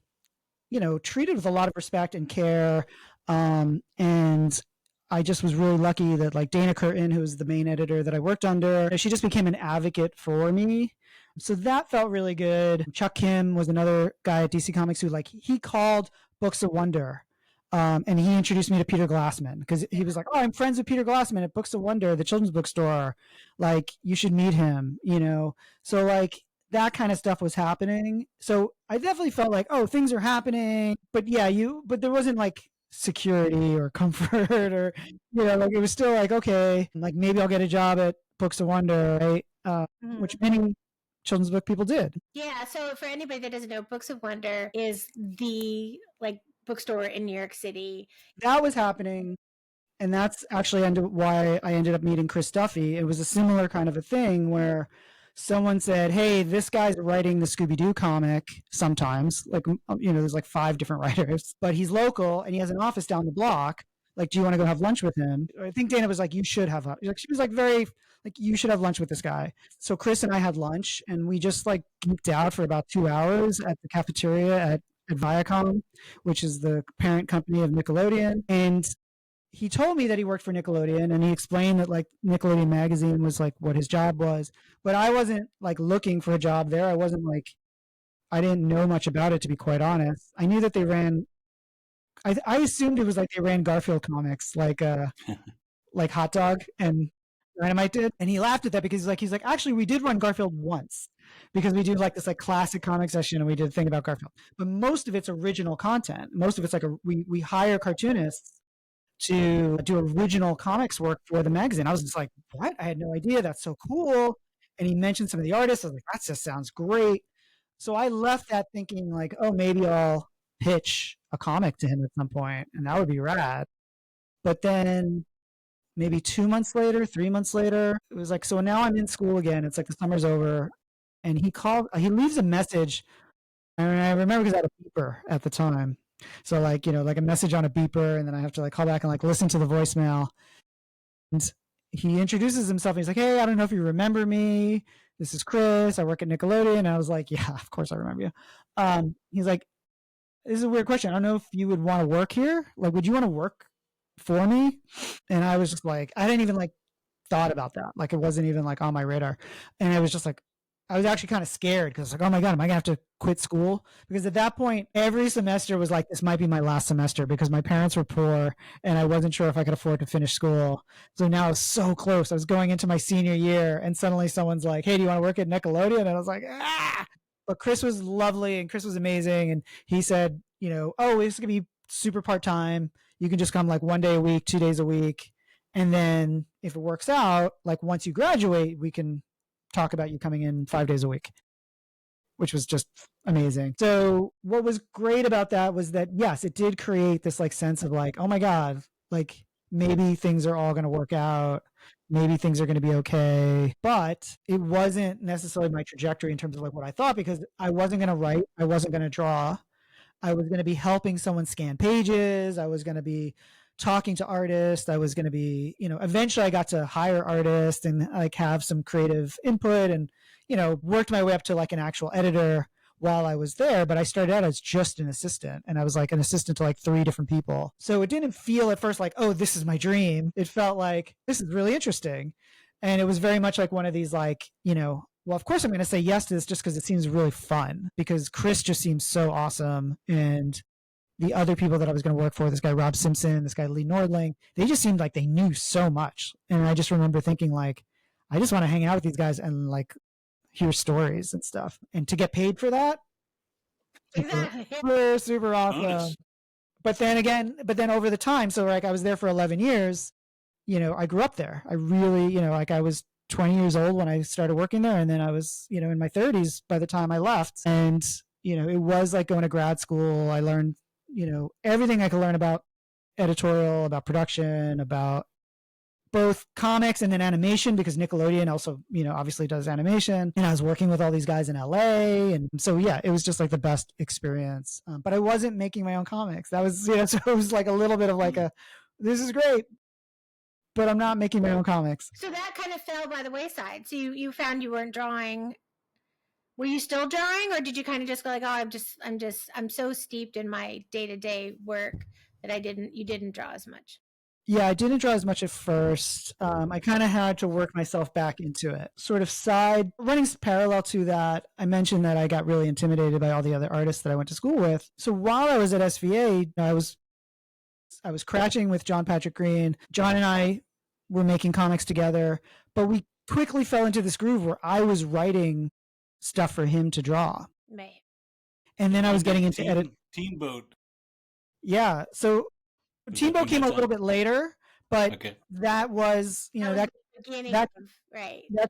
know, treated with a lot of respect and care. And I just was really lucky that like Dana Curtin, who was the main editor that I worked under, she just became an advocate for me. So that felt really good. Chuck Kim was another guy at DC Comics who like he called Books of Wonder. And he introduced me to Peter Glassman because he was like, oh, I'm friends with Peter Glassman at Books of Wonder, the children's bookstore. Like, you should meet him, you know? So like that kind of stuff was happening. So I definitely felt like, oh, things are happening. But yeah, but there wasn't like security or comfort or, you know, like it was still like, okay, like maybe I'll get a job at Books of Wonder, right? Which many children's book people did. Yeah, so for anybody that doesn't know, Books of Wonder is the like bookstore in New York City. That was happening. And that's actually why I ended up meeting Chris Duffy. It was a similar kind of a thing where someone said, hey, this guy's writing the Scooby-Doo comic sometimes. Like, you know, there's like 5 different writers, but he's local and he has an office down the block. Like, do you want to go have lunch with him? I think Dana was like, you should have, like, she was like very, like, you should have lunch with this guy. So Chris and I had lunch and we just like geeked out for about 2 hours at the cafeteria at Viacom, which is the parent company of Nickelodeon. And he told me that he worked for Nickelodeon and he explained that like Nickelodeon magazine was like what his job was, but I wasn't like looking for a job there. I didn't know much about it, to be quite honest. I knew that they ran, I assumed it was like they ran Garfield comics, like Hot Dog and Dynamite did. And he laughed at that because he's like, actually we did run Garfield once. because we do like this like classic comic session and we did a thing about Garfield. But most of it's original content. Most of it's like we hire cartoonists to do original comics work for the magazine. I was just like, what? I had no idea. That's so cool. And he mentioned some of the artists. I was like, that just sounds great. So I left that thinking like, oh, maybe I'll pitch a comic to him at some point, and that would be rad. But then maybe 2 months later, 3 months later, it was like, so now I'm in school again. It's like the summer's over. And he leaves a message. And I remember because I had a beeper at the time. So like, like a message on a beeper, and then I have to like call back and like listen to the voicemail. And he introduces himself. And he's like, hey, I don't know if you remember me. This is Chris. I work at Nickelodeon. And I was like, yeah, of course I remember you. He's like, this is a weird question. I don't know if you would want to work here. Like, would you want to work for me? And I was just like, I didn't even like thought about that. Like, it wasn't even like on my radar. And I was just like, I was actually kind of scared because like, oh my God, am I gonna have to quit school? Because at that point, every semester was like, this might be my last semester because my parents were poor and I wasn't sure if I could afford to finish school. So now I was so close. I was going into my senior year and suddenly someone's like, hey, do you want to work at Nickelodeon? And I was like, ah. But Chris was lovely and Chris was amazing. And he said, oh, this is gonna be super part-time. You can just come like 1 day a week, 2 days a week. And then if it works out, like once you graduate, we can talk about you coming in 5 days a week, which was just amazing. So what was great about that was that, yes, it did create this like sense of like, oh my God, like maybe things are all going to work out. Maybe things are going to be okay. But it wasn't necessarily my trajectory in terms of like what I thought, because I wasn't going to write. I wasn't going to draw. I was going to be helping someone scan pages. I was going to be talking to artists. I was going to be, eventually I got to hire artists and like have some creative input and, worked my way up to like an actual editor while I was there. But I started out as just an assistant, and I was like an assistant to like 3 different people. So it didn't feel at first like, oh, this is my dream. It felt like this is really interesting. And it was very much like one of these like, well, of course I'm going to say yes to this just because it seems really fun, because Chris just seems so awesome. And the other people that I was going to work for, this guy Rob Simpson, this guy Lee Nordling, they just seemed like they knew so much. And I just remember thinking like, I just want to hang out with these guys and like hear stories and stuff. And to get paid for that, Exactly. super awesome. But then over the time, so like I was there for 11 years, I grew up there. I really, like I was 20 years old when I started working there. And then I was, in my 30s by the time I left. And, it was like going to grad school. I learned, everything I could learn about editorial, about production, about both comics and then animation, because Nickelodeon also, obviously does animation. And I was working with all these guys in LA. And so, yeah, it was just like the best experience. But I wasn't making my own comics. That was, so it was like a little bit of like this is great, but I'm not making my own comics. So that kind of fell by the wayside. So you found you weren't drawing. Were you still drawing, or did you kind of just go like, oh, I'm so steeped in my day-to-day work that you didn't draw as much? Yeah, I didn't draw as much at first. I kind of had to work myself back into it. Sort of running parallel to that, I mentioned that I got really intimidated by all the other artists that I went to school with. So while I was at SVA, I was crashing with John Patrick Green. John and I were making comics together, but we quickly fell into this groove where I was writing stuff for him to draw. Right. And then I was getting into edit. Teen Boat. Yeah. So Teen Boat came a little bit later, but okay. That was, that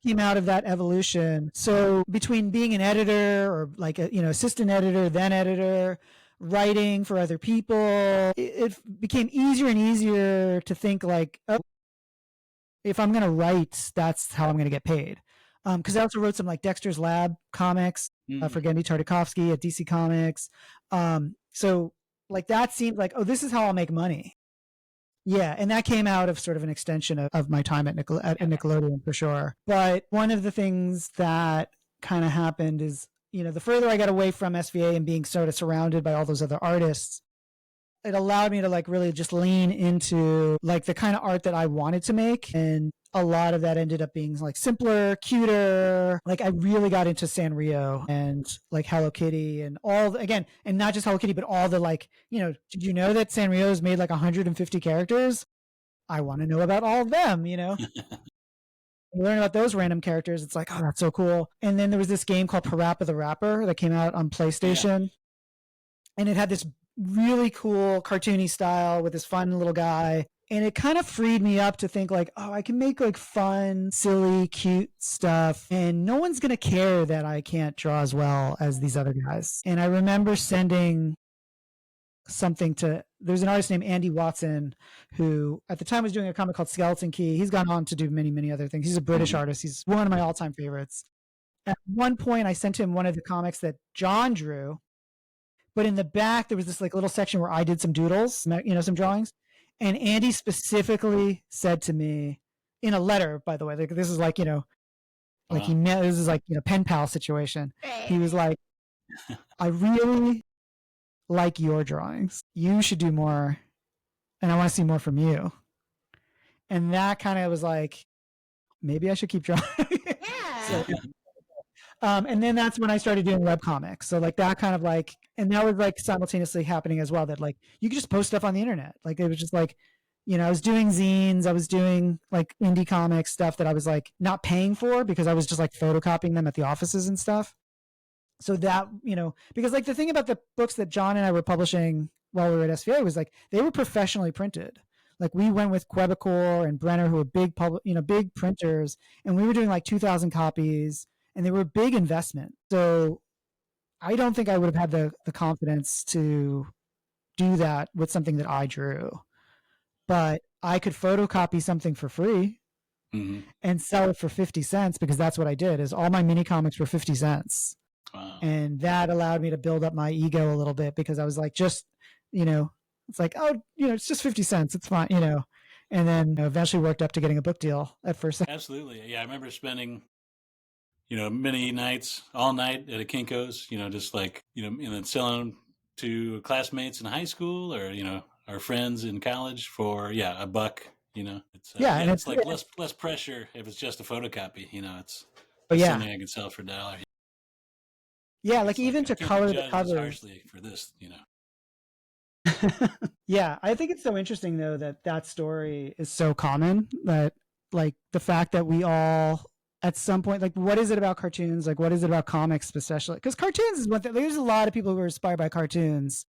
came out of that evolution. So between being an editor or like a, assistant editor, then editor, writing for other people, it became easier and easier to think like, oh, if I'm going to write, that's how I'm going to get paid. Because I also wrote some like Dexter's Lab comics for Gendy Tartakovsky at DC Comics. So like that seemed like, oh, this is how I'll make money. Yeah, and that came out of sort of an extension of my time at Nickelodeon for sure. But one of the things that kind of happened is, the further I got away from SVA and being sort of surrounded by all those other artists, it allowed me to like really just lean into like the kind of art that I wanted to make. And a lot of that ended up being like simpler, cuter. Like I really got into Sanrio and like Hello Kitty and and not just Hello Kitty, but all the like, did you know that Sanrio's made like 150 characters? I want to know about all of them, You learn about those random characters. It's like, oh, that's so cool. And then there was this game called Parappa the Rapper that came out on PlayStation. Yeah. And it had this really cool cartoony style with this fun little guy. And it kind of freed me up to think like, oh, I can make like fun, silly, cute stuff. And no one's going to care that I can't draw as well as these other guys. And I remember sending something to, there's an artist named Andy Watson who at the time was doing a comic called Skeleton Key. He's gone on to do many, many other things. He's a British artist. He's one of my all-time favorites. At one point, I sent him one of the comics that John drew, but in the back, there was this like little section where I did some doodles, you know, some drawings. And Andy specifically said to me in a letter, by the way, like this is like, you know, like he met, this is like, you know, pen pal situation. He was like, I really like your drawings. You should do more. And I want to see more from you. And that kind of was like, maybe I should keep drawing. Yeah. So, and then that's when I started doing webcomics. So like that kind of like, and that was like simultaneously happening as well, that like you could just post stuff on the internet. Like it was just like, you know, I was doing zines, I was doing like indie comics stuff that I was like not paying for because I was just like photocopying them at the offices and stuff. So that, you know, because like the thing about the books that John and I were publishing while we were at SVA was like they were professionally printed. Like we went with Quebecor and Brenner, who were big big printers, and we were doing like 2,000 copies, and they were a big investment. So I don't think I would have had the confidence to do that with something that I drew. But I could photocopy something for free and sell it for 50 cents because that's what I did. Is all my mini comics were 50 cents. Wow. And that allowed me to build up my ego a little bit because I was like, just, you know, it's like, oh, you know, it's just 50 cents. It's fine, you know. And then eventually worked up to getting a book deal at first. Absolutely. Yeah, I remember spending, you know, many nights, all night at a Kinko's, you know, just like, you know, and then selling to classmates in high school or, you know, our friends in college for, yeah, $1, you know. It's, and it's like less pressure if it's just a photocopy, you know, it's something I could sell for $1. Yeah, like even to color the covers harshly for this, you know. Yeah, I think it's so interesting though that story is so common, that like the fact that we all at some point, like what is it about cartoons, like what is it about comics especially, because cartoons is one thing. There's a lot of people who are inspired by cartoons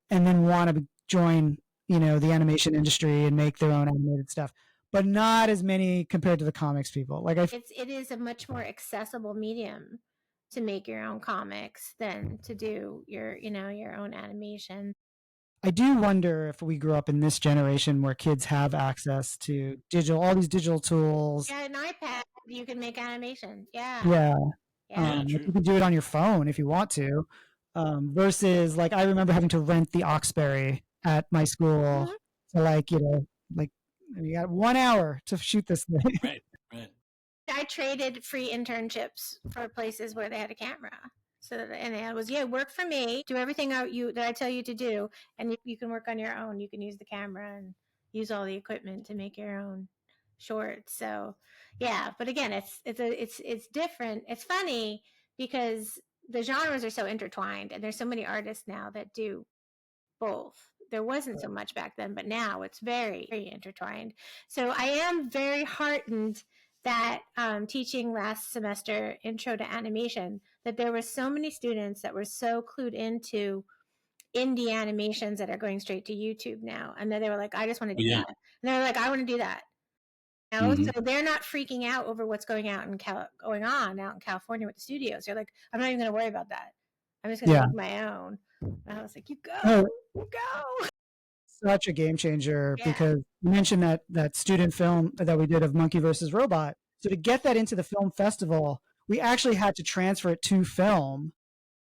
and then want to join, you know, the animation industry and make their own animated stuff, but not as many compared to the comics people. Like it is a much more accessible medium to make your own comics than to do your, you know, your own animation. I do wonder if we grew up in this generation where kids have access to all these digital tools. Yeah, an iPad, you can make animation. Yeah. Yeah. You can do it on your phone if you want to. Versus like, I remember having to rent the Oxberry at my school. So like, you know, like you got 1 hour to shoot this thing. Right. I traded free internships for places where they had a camera. So and it was, work for me, do everything that I tell you to do, and you can work on your own. You can use the camera and use all the equipment to make your own shorts. So yeah, but again, it's different. It's funny because the genres are so intertwined, and there's so many artists now that do both. There wasn't so much back then, but now it's very, very intertwined. So I am very heartened that teaching last semester intro to animation, that there were so many students that were so clued into indie animations that are going straight to YouTube now, and then they were like, I just want to do that, and they're like, I want to do that. You know? So they're not freaking out over what's going on out in California with the studios. They're like, I'm not even going to worry about that. I'm just going to make my own. And I was like, you go. Such a game changer, because you mentioned that student film that we did of Monkey versus Robot. So to get that into the film festival, we actually had to transfer it to film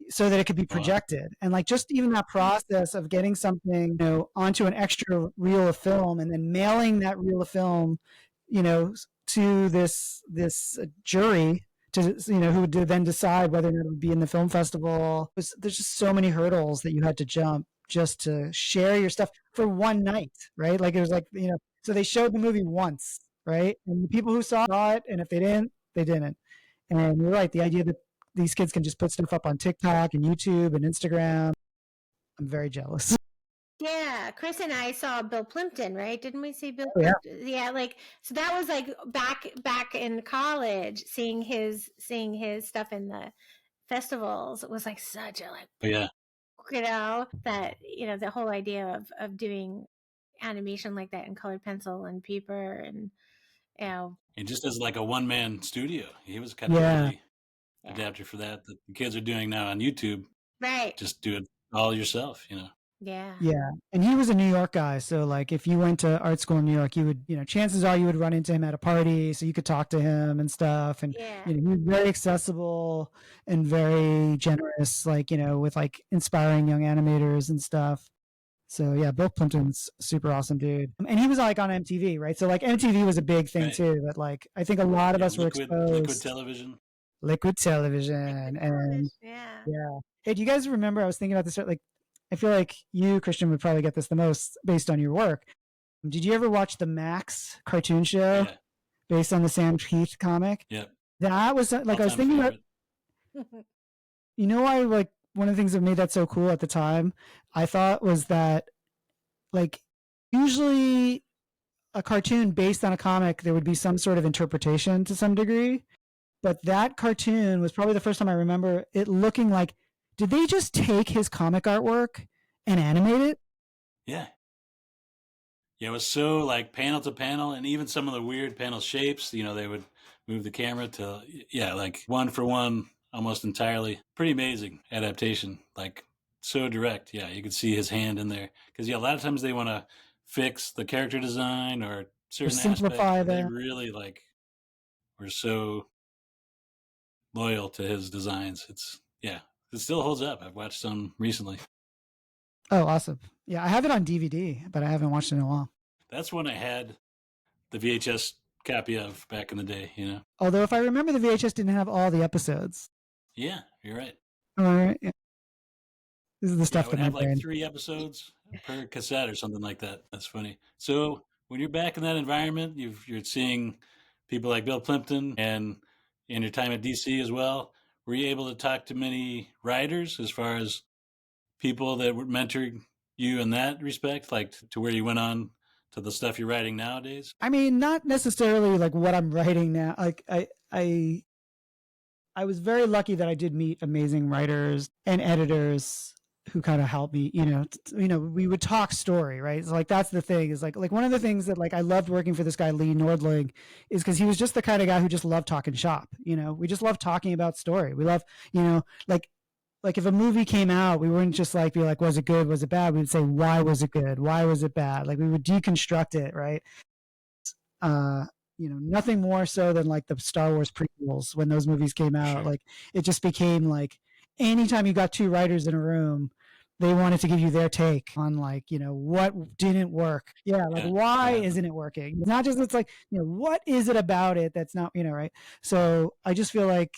so that it could be projected. And like just even that process of getting something, you know, onto an extra reel of film and then mailing that reel of film, you know, to this jury to, you know, who would then decide whether or not it would be in the film festival. There's just so many hurdles that you had to jump just to share your stuff for one night, right? Like it was like, you know, so they showed the movie once, right? And the people who saw it, and if they didn't, they didn't. And you're right, the idea that these kids can just put stuff up on TikTok and YouTube and Instagram, I'm very jealous. Yeah, Chris and I saw Bill Plimpton, right? Didn't we see Bill Oh, yeah. Plimpton? Yeah, like so that was like back in college, seeing his stuff in the festivals. It was like such a like But yeah, that the whole idea of doing animation like that in colored pencil and paper and you know and just as like a one man studio, he was kind of Yeah. early yeah adapter for that. The kids are doing now on YouTube. right Just do it all yourself, you know. yeah Yeah. And he was a New York guy. So like if you went to art school in New York, you would, chances are you would run into him at a party. So you could talk to him and stuff. And, yeah he was very accessible and very generous, like, with like inspiring young animators and stuff. So yeah, Bill Plimpton's super awesome dude. And he was like on MTV, right? So like MTV was a big thing Right. too, that like I think a lot of Yeah, us were liquid exposed. television. Liquid television. And yeah yeah. Hey, do you guys remember? I was thinking about this. Like, I feel like you, Christian, would probably get this the most based on your work. Did you ever watch the Max cartoon show Yeah. based on the Sam Heath comic? Yep. That was like I was All-time thinking about. favorite. Why like one of the things that made that so cool at the time, I thought was that like usually a cartoon based on a comic, there would be some sort of interpretation to some degree. But that cartoon was probably the first time I remember it looking like, did they just take his comic artwork and animate it? Yeah. Yeah, it was so like panel to panel, and even some of the weird panel shapes, they would move the camera to, yeah, like one for one, almost entirely. Pretty amazing adaptation. Like so direct. Yeah, you could see his hand in there. Because, yeah, a lot of times they want to fix the character design or Or certain aspects, simplify but they that? really like were so loyal to his designs. Yeah, it still holds up. I've watched some recently. Oh, awesome. Yeah, I have it on DVD, but I haven't watched it in a while. That's one I had the VHS copy of back in the day. Although, if I remember, the VHS didn't have all the episodes. Yeah, you're right. All right. Yeah. This is the Yeah, I stuff would that my have like brain. 3 episodes per cassette or something like that. That's funny. So when you're back in that environment, you're seeing people like Bill Plimpton, and in your time at DC as well, were you able to talk to many writers as far as people that were mentoring you in that respect, like to where you went on to the stuff you're writing nowadays? I mean, not necessarily like what I'm writing now. Like I was very lucky that I did meet amazing writers and editors who kind of helped me. We would talk story, right? So like that's the thing is like one of the things that like I loved working for this guy Lee Nordling is because he was just the kind of guy who just loved talking shop. We just love talking about story. We love like if a movie came out, we wouldn't just like be like, was it good, was it bad? We would say, why was it good, why was it bad? Like we would deconstruct it, right? uh Nothing more so than like the Star Wars prequels when those movies came out. Sure. Like it just became like anytime you got two writers in a room, they wanted to give you their take on like, what didn't work. Yeah, like Yeah, why that isn't happened. it working? It's not just it's like, what is it about it that's not, right? So I just feel like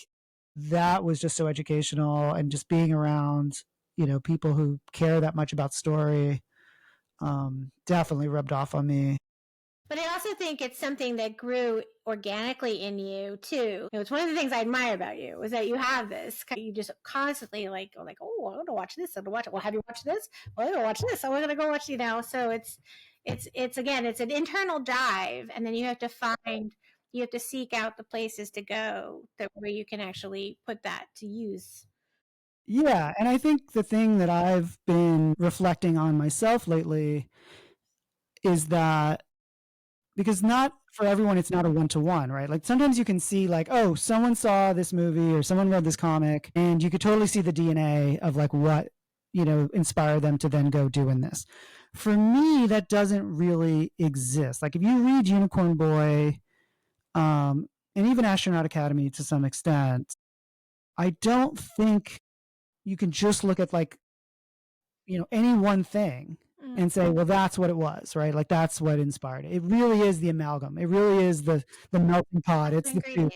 that was just so educational and just being around, people who care that much about story definitely rubbed off on me. But I also think it's something that grew organically in you too. It's one of the things I admire about you is that you have this. You just constantly like, oh, I'm going to watch this. I'm going to watch it. Well, have you watched this? Well, I'm going to watch this. So we're going to go watch. So it's again, it's an internal drive, and then you have to seek out the places to go where you can actually put that to use. Yeah, and I think the thing that I've been reflecting on myself lately is that because not for everyone it's not a one-to-one, right? Like sometimes you can see like, oh, someone saw this movie or someone read this comic and you could totally see the DNA of like what, inspired them to then go doing this. For me, that doesn't really exist. Like if you read Unicorn Boy, and even Astronaut Academy to some extent, I don't think you can just look at like, any one thing and say, well, that's what it was, right? Like that's what inspired it. It really is the amalgam. It really is the melting pot. It's the soup.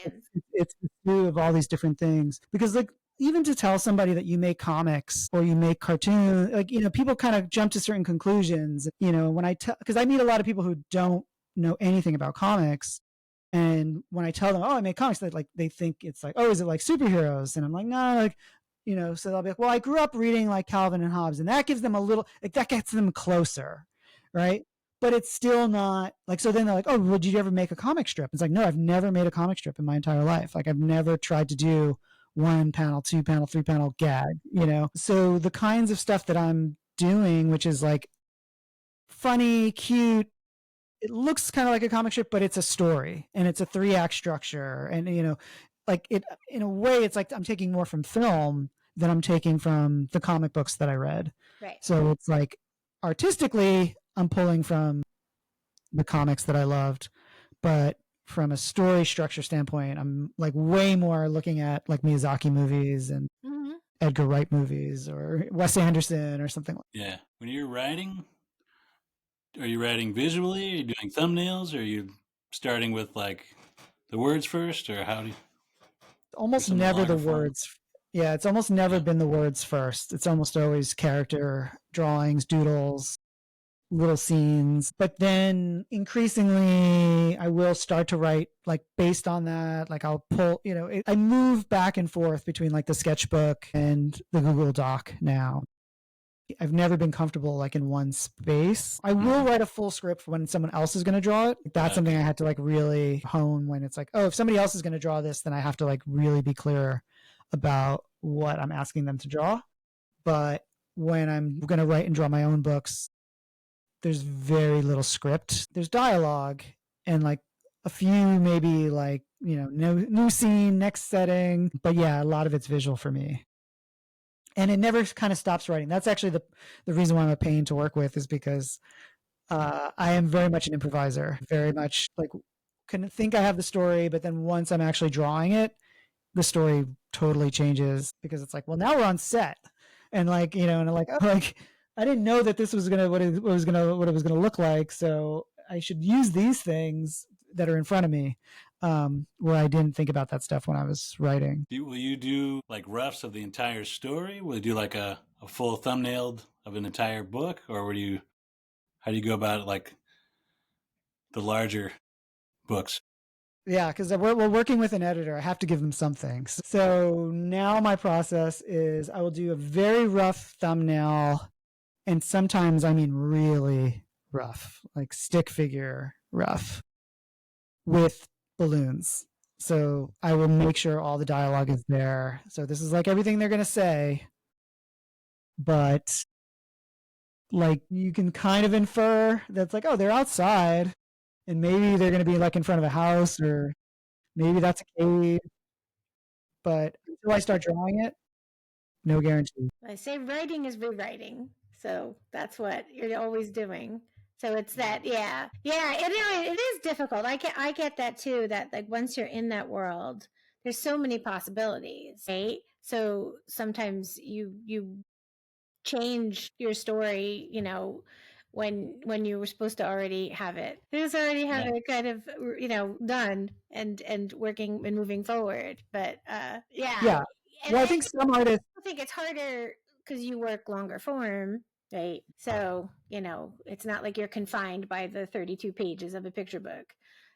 It's the stew of all these different things. Because like even to tell somebody that you make comics or you make cartoons, like people kind of jump to certain conclusions. When I tell, because I meet a lot of people who don't know anything about comics, and when I tell them, oh, I make comics, they think it's like, oh, is it like superheroes? And I'm like, no, like So they'll be like, well, I grew up reading like Calvin and Hobbes, and that gives them a little, like, that gets them closer, right? But it's still not like, so then they're like, oh, well, did you ever make a comic strip? It's like, no, I've never made a comic strip in my entire life. Like, I've never tried to do 1 panel, 2 panel, 3 panel gag. So the kinds of stuff that I'm doing, which is like funny, cute, it looks kind of like a comic strip, but it's a story and it's a 3-act structure. And, like it, in a way, it's like I'm taking more from film than I'm taking from the comic books that I read. Right. So it's like artistically, I'm pulling from the comics that I loved, but from a story structure standpoint, I'm like way more looking at like Miyazaki movies and Edgar Wright movies or Wes Anderson or something like that. Yeah. When you're writing, are you writing visually? Are you doing thumbnails? Or are you starting with like the words first, or how do you? Almost never the words. Yeah, it's almost never been the words first. It's almost always character drawings, doodles, little scenes. But then increasingly, I will start to write like based on that. Like I'll pull, I move back and forth between like the sketchbook and the Google Doc now. I've never been comfortable like in one space. I will write a full script when someone else is going to draw it. That's something I had to like really hone when it's like, oh, if somebody else is going to draw this, then I have to like really be clear about what I'm asking them to draw. But when I'm going to write and draw my own books, there's very little script. There's dialogue and like a few maybe like, new scene, next setting. But yeah, a lot of it's visual for me. And it never kind of stops writing. That's actually the reason why I'm a pain to work with, is because I am very much an improviser, very much like can think I have the story, but then once I'm actually drawing it, the story totally changes, because it's like, well, now we're on set, and like, and I'm like, oh, like I didn't know that this was what it was gonna look like, so I should use these things that are in front of me. Where I didn't think about that stuff when I was writing. Will you do like roughs of the entire story? Will you do like a full thumbnailed of an entire book, or how do you go about it, like the larger books? Yeah, because we're working with an editor. I have to give them something. So now my process is I will do a very rough thumbnail, and sometimes I mean really rough, like stick figure rough, with balloons. So I will make sure all the dialogue is there. So this is like everything they're going to say, but like you can kind of infer that's like, oh, they're outside, and maybe they're going to be like in front of a house, or maybe that's a cave. But until I start drawing it, no guarantee. I say writing is rewriting. So that's what you're always doing. So it's that, yeah. It is difficult. I get that too, that like once you're in that world, there's so many possibilities, right? So sometimes you change your story, when you were supposed to already have it. There's already have it kind of, done and working and moving forward. But yeah. Well, I think some artists, I think it's harder because you work longer form, right? So, it's not like you're confined by the 32 pages of a picture book.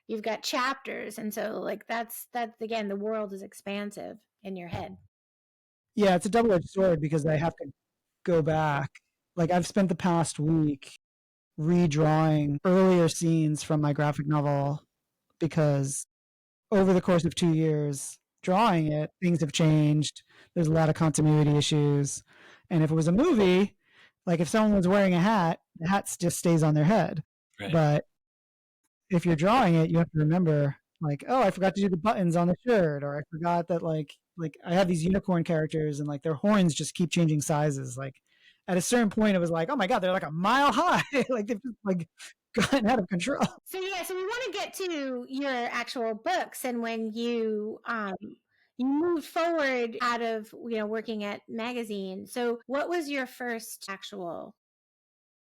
You've got chapters. And so like that's again, the world is expansive in your head. yeah, it's a double-edged sword, because I have to go back. Like I've spent the past week redrawing earlier scenes from my graphic novel, because over the course of 2 years drawing it, things have changed. There's a lot of continuity issues. And if it was a movie, like if someone was wearing a hat, the hat just stays on their head. Right. But if you're drawing it, you have to remember, like, oh, I forgot to do the buttons on the shirt, or I forgot that like I have these unicorn characters, and like their horns just keep changing sizes. Like at a certain point, it was like, oh my god, they're like a mile high. Like they've just like gotten out of control. So we want to get to your actual books, and when you moved forward out of working at magazine. So what was your first actual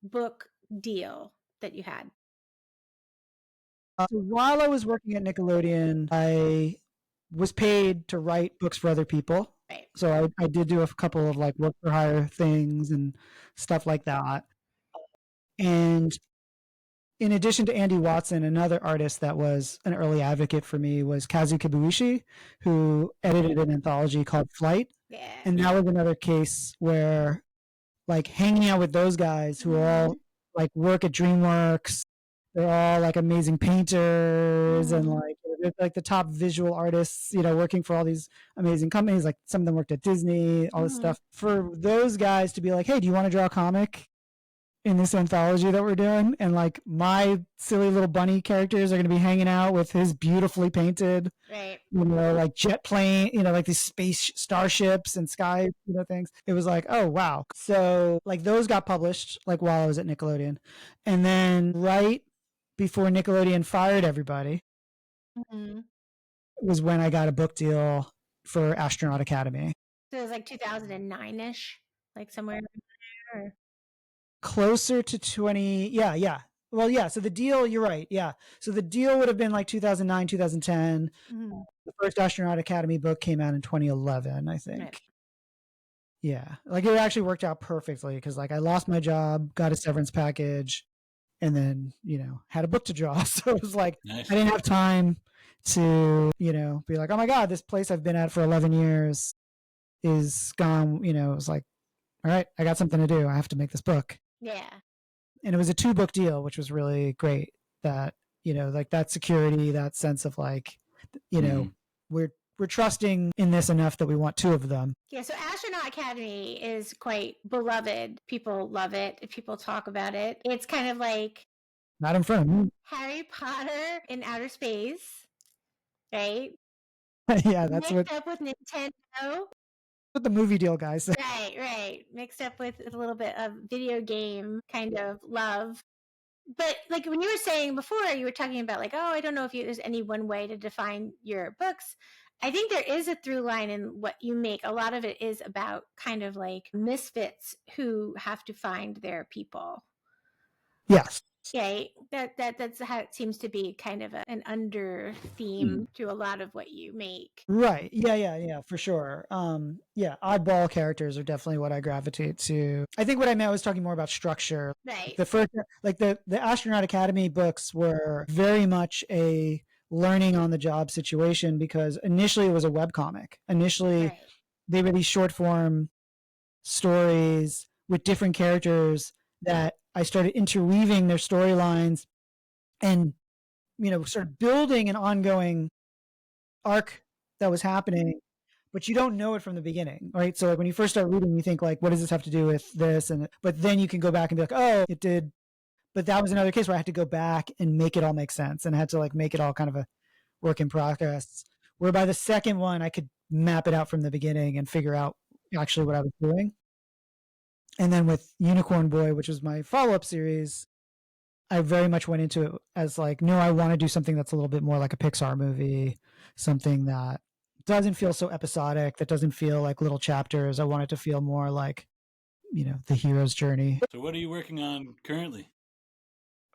book deal that you had? So while I was working at Nickelodeon, I was paid to write books for other people. Right. So I did do a couple of like work for hire things and stuff like that. And in addition to Andy Watson, another artist that was an early advocate for me was Kazu Kibuishi, who edited an anthology called Flight. Yeah. And that was another case where, like, hanging out with those guys who are all like work at DreamWorks, they're all like amazing painters and like they're like the top visual artists, working for all these amazing companies. Like some of them worked at Disney, all this stuff. For those guys to be like, hey, do you want to draw a comic in this anthology that we're doing? And like my silly little bunny characters are going to be hanging out with his beautifully painted, Right. like jet plane, like these space starships and sky, things. It was like, oh wow. So like those got published like while I was at Nickelodeon. And then right before Nickelodeon fired everybody was when I got a book deal for Astronaut Academy. So it was like 2009-ish, like somewhere in there. Closer to 20. Yeah. Well, yeah. So the deal, you're right. Yeah. So the deal would have been like 2009, 2010. The first Astronaut Academy book came out in 2011, I think. Right. Yeah. Like it actually worked out perfectly because like I lost my job, got a severance package, and then, had a book to draw. So it was like, Nice. I didn't have time to, be like, oh my God, this place I've been at for 11 years is gone. It was like, all right, I got something to do. I have to make this book. Yeah. And it was a 2-book deal, which was really great. That, like that security, that sense of like, we're trusting in this enough that we want 2 of them. Yeah, so Astronaut Academy is quite beloved. People love it. People talk about it. It's kind of like Not in front of me. Harry Potter in outer space, right? Yeah, that's mixed up with Nintendo. What the movie deal guys say. Right. Mixed up with a little bit of video game kind of love. But like when you were saying before, you were talking about like, oh, I don't know if there's any one way to define your books. I think there is a through line in what you make. A lot of it is about kind of like misfits who have to find their people. Yes. Okay, that's how it seems to be kind of an under theme to a lot of what you make. Right. Yeah, for sure. Yeah, oddball characters are definitely what I gravitate to. I think what I meant was talking more about structure. Right. The first, like the Astronaut Academy books were very much a learning on the job situation because initially it was a webcomic. Initially, they were these short form stories with different characters that I started interweaving their storylines and, sort of building an ongoing arc that was happening, but you don't know it from the beginning, right? So like when you first start reading, you think like, what does this have to do with this? But then you can go back and be like, oh, it did. But that was another case where I had to go back and make it all make sense and I had to like make it all kind of a work in progress. Where by the second one, I could map it out from the beginning and figure out actually what I was doing. And then with Unicorn Boy, which was my follow-up series, I very much went into it as like, no, I want to do something that's a little bit more like a Pixar movie, something that doesn't feel so episodic, that doesn't feel like little chapters. I want it to feel more like, the hero's journey. So what are you working on currently?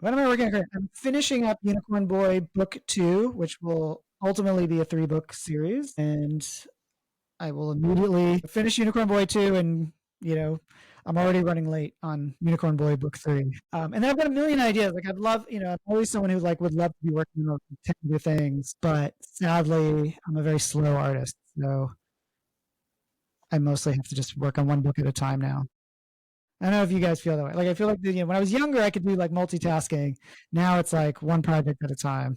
What am I working on? I'm finishing up Unicorn Boy Book 2, which will ultimately be a 3-book series. And I will immediately finish Unicorn Boy 2 and, I'm already running late on Unicorn Boy Book 3. And then I've got a million ideas. Like I'd love, I'm always someone who like would love to be working on 10 new things, but sadly I'm a very slow artist. So I mostly have to just work on one book at a time now. I don't know if you guys feel that way. Like I feel like when I was younger, I could do like multitasking. Now it's like one project at a time.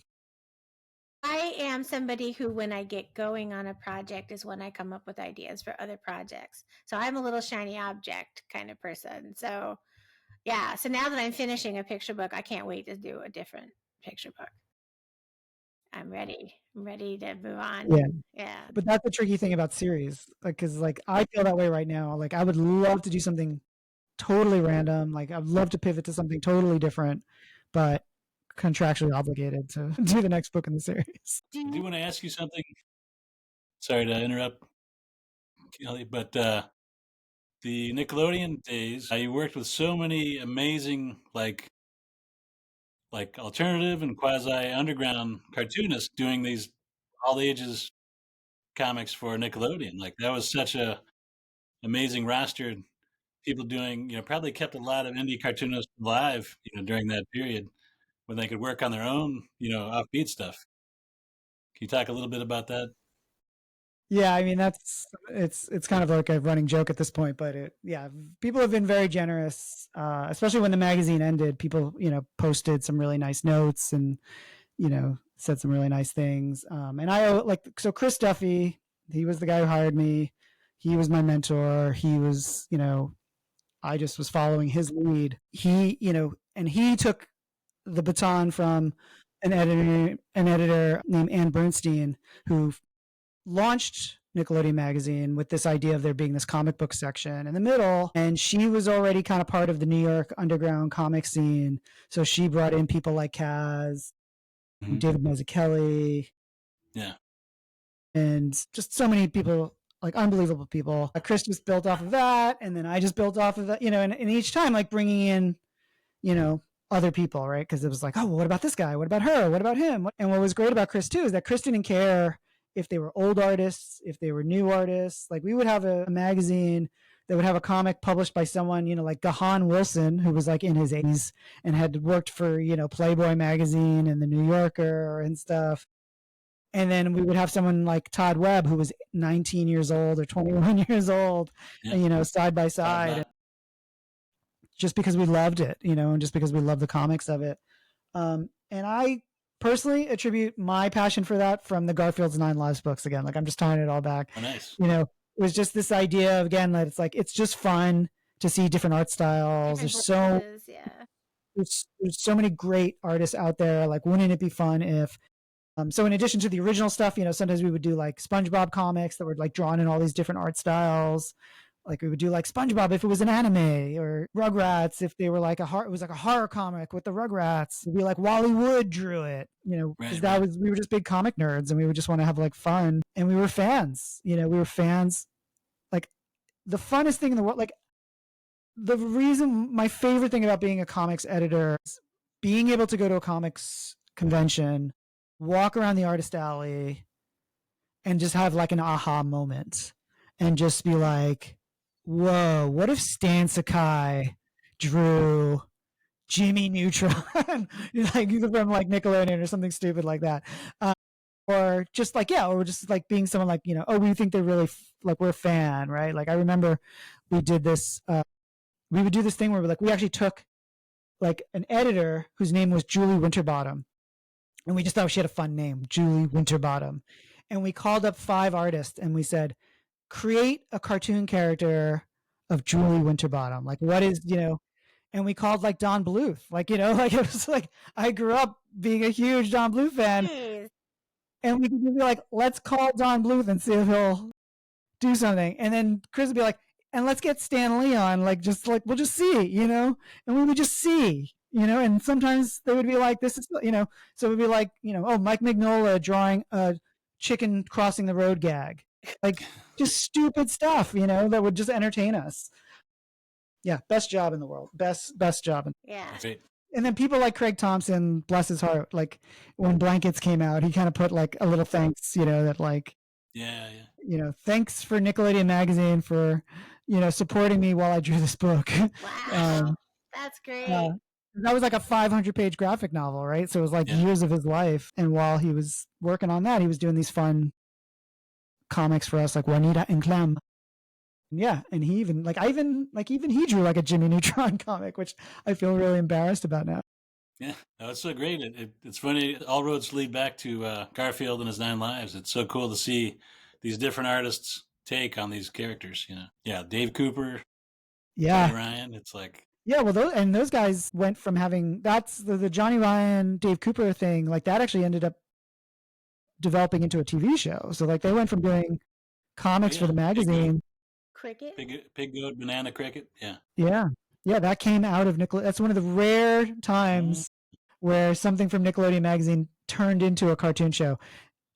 I am somebody who, when I get going on a project, is when I come up with ideas for other projects. So I'm a little shiny object kind of person. So yeah. So now that I'm finishing a picture book, I can't wait to do a different picture book. I'm ready. I'm ready to move on. Yeah. But that's the tricky thing about series. Like, cause like I feel that way right now. Like I would love to do something totally random. Like I'd love to pivot to something totally different, but contractually obligated to do the next book in the series. I do want to ask you something. Sorry to interrupt, Kelly, but the Nickelodeon days, you worked with so many amazing like alternative and quasi underground cartoonists doing these all ages comics for Nickelodeon. Like that was such a amazing roster. People doing, probably kept a lot of indie cartoonists alive, during that period. when they could work on their own, offbeat stuff. Can you talk a little bit about that? Yeah, I mean it's kind of like a running joke at this point, but people have been very generous, especially when the magazine ended. People posted some really nice notes and said some really nice things. And I like so Chris Duffy, he was the guy who hired me. He was my mentor. He was I just was following his lead. And he took the baton from an editor named Ann Bernstein, who launched Nickelodeon magazine with this idea of there being this comic book section in the middle. And she was already kind of part of the New York underground comic scene. So she brought in people like Kaz, David Mazzucchelli, Yeah. and just so many people, like unbelievable people. Chris just built off of that. And then I just built off of that, and each time like bringing in, other people, right? Because it was like, oh, well, what about this guy? What about her? What about him? And what was great about Chris too is that Chris didn't care if they were old artists, if they were new artists. Like we would have a magazine that would have a comic published by someone, like Gahan Wilson, who was like in his 80s and had worked for, Playboy magazine and the New Yorker and stuff. And then we would have someone like Todd Webb, who was 19 years old or 21 years old, side by side, just because we loved it, and just because we loved the comics of it. And I personally attribute my passion for that from the Garfield's 9 Lives books again. Like I'm just tying it all back. Oh, nice. It was just this idea of, again, that it's just fun to see different art styles. There's so many great artists out there. Like, wouldn't it be fun if, so in addition to the original stuff, sometimes we would do like SpongeBob comics that were like drawn in all these different art styles. Like we would do like SpongeBob if it was an anime, or Rugrats if they were like it was like a horror comic with the Rugrats. It'd be like Wally Wood drew it, because we were just big comic nerds and we would just want to have like fun, and we were fans. We were fans. Like the funnest thing in the world. Like my favorite thing about being a comics editor is being able to go to a comics convention, walk around the artist alley, and just have like an aha moment, and just be like, whoa, what if Stan Sakai drew Jimmy Neutron, like from like Nickelodeon or something stupid like that, or just like or just like being someone like oh, we think they're really like we're a fan, right? Like I remember we did this, we would do this thing where we actually took like an editor whose name was Julie Winterbottom, and we just thought she had a fun name, Julie Winterbottom, and we called up 5 artists and we said, create a cartoon character of Julie Winterbottom. Like what is, and we called like Don Bluth. Like, like it was like, I grew up being a huge Don Bluth fan. Jeez. And we could be like, let's call Don Bluth and see if he'll do something. And then Chris would be like, and let's get Stan Lee on, like, just like, we'll just see, and we would just see, and sometimes they would be like, this is, so it would be like, oh, Mike Mignola drawing a chicken crossing the road gag. Like just stupid stuff, that would just entertain us. Yeah, best job in the world. Best job. Yeah. And then people like Craig Thompson, bless his heart, like when Blankets came out, he kind of put like a little thanks, that like, thanks for Nickelodeon magazine for, supporting me while I drew this book. Wow. That's great. That was like a 500-page graphic novel, right? So it was like years of his life. And while he was working on that, he was doing these fun comics for us, like Juanita and Clem. Yeah, and he even he drew like a Jimmy Neutron comic, which I feel really embarrassed about now. Yeah, no, it's so great. It's funny. All roads lead back to Garfield and his 9 Lives. It's so cool to see these different artists take on these characters. Yeah, Dave Cooper, Johnny Ryan. It's like well, those guys went from having the Johnny Ryan, Dave Cooper thing. Like that actually ended up developing into a TV show. So like they went from doing comics for the magazine. Cricket? Pig Goat Banana Cricket. Yeah. Yeah, that came out of Nickelodeon. That's one of the rare times where something from Nickelodeon magazine turned into a cartoon show,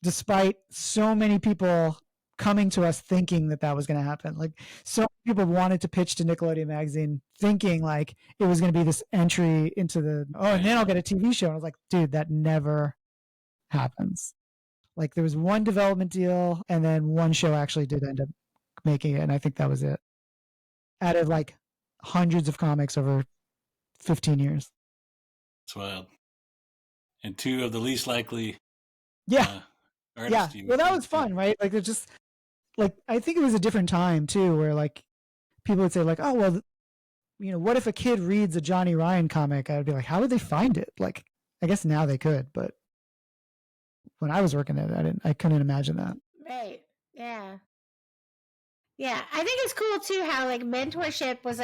despite so many people coming to us thinking that was going to happen. Like so many people wanted to pitch to Nickelodeon magazine thinking like it was going to be this entry into and then I'll get a TV show. And I was like, dude, that never happens. Like there was one development deal and then one show actually did end up making it. And I think that was it. Out of like hundreds of comics over 15 years. It's wild. and two of the least likely Yeah, uh, yeah. artists you Well, would that think was too. fun, right? Like, it's just like I think it was a different time too, where like people would say like, "Oh, well, what if a kid reads a Johnny Ryan comic?" I'd be like, "How would they find it?" Like, I guess now they could, but when I was working it, I couldn't imagine that. Right. Yeah. Yeah, I think it's cool too how like mentorship was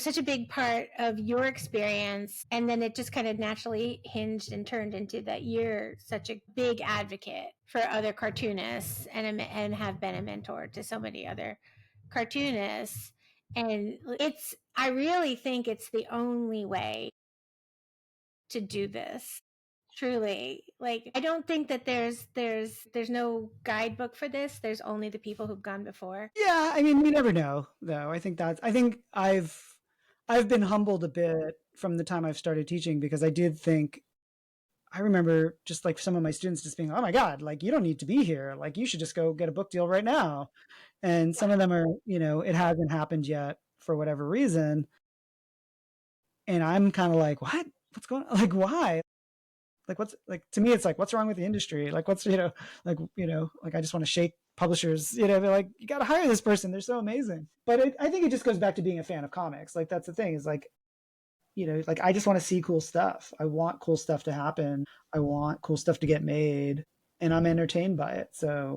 such a big part of your experience, and then it just kind of naturally hinged and turned into that you're such a big advocate for other cartoonists and have been a mentor to so many other cartoonists. And I really think it's the only way to do this. Truly, like I don't think that there's no guidebook for this. There's only the people who've gone before. Yeah, I mean, we never know, though. I think I've been humbled a bit from the time I've started teaching because I remember just like some of my students just being, "Oh my God, like you don't need to be here. Like you should just go get a book deal right now." And some of them are, it hasn't happened yet for whatever reason. And I'm kind of like, what? What's going on? Like, why? Like, what's like to me, it's like, what's wrong with the industry? Like, like I just want to shake publishers, they're like, you got to hire this person. They're so amazing. But I think it just goes back to being a fan of comics. Like, that's the thing is like, like I just want to see cool stuff. I want cool stuff to happen. I want cool stuff to get made. And I'm entertained by it. So,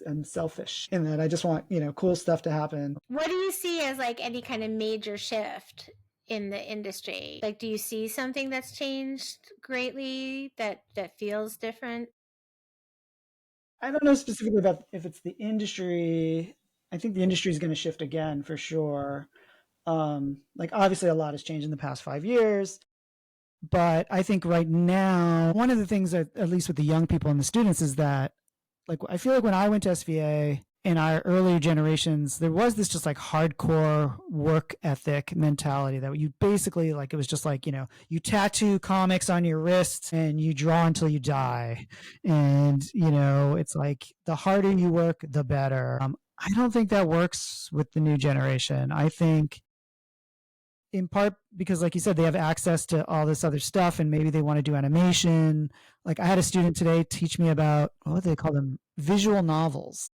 I'm selfish in that I just want, cool stuff to happen. What do you see as like any kind of major shift in the industry? Like, do you see something that's changed greatly that feels different? I don't know specifically about if it's the industry. I think the industry is going to shift again for sure. Like obviously a lot has changed in the past 5 years, but I think right now one of the things that at least with the young people and the students is that like I feel like when I went to SVA in our earlier generations, there was this just like hardcore work ethic mentality that you basically like it was just like, you tattoo comics on your wrists and you draw until you die. And, it's like the harder you work, the better. I don't think that works with the new generation. I think in part because like you said they have access to all this other stuff and maybe they want to do animation. Like I had a student today teach me about what do they call them, visual novels,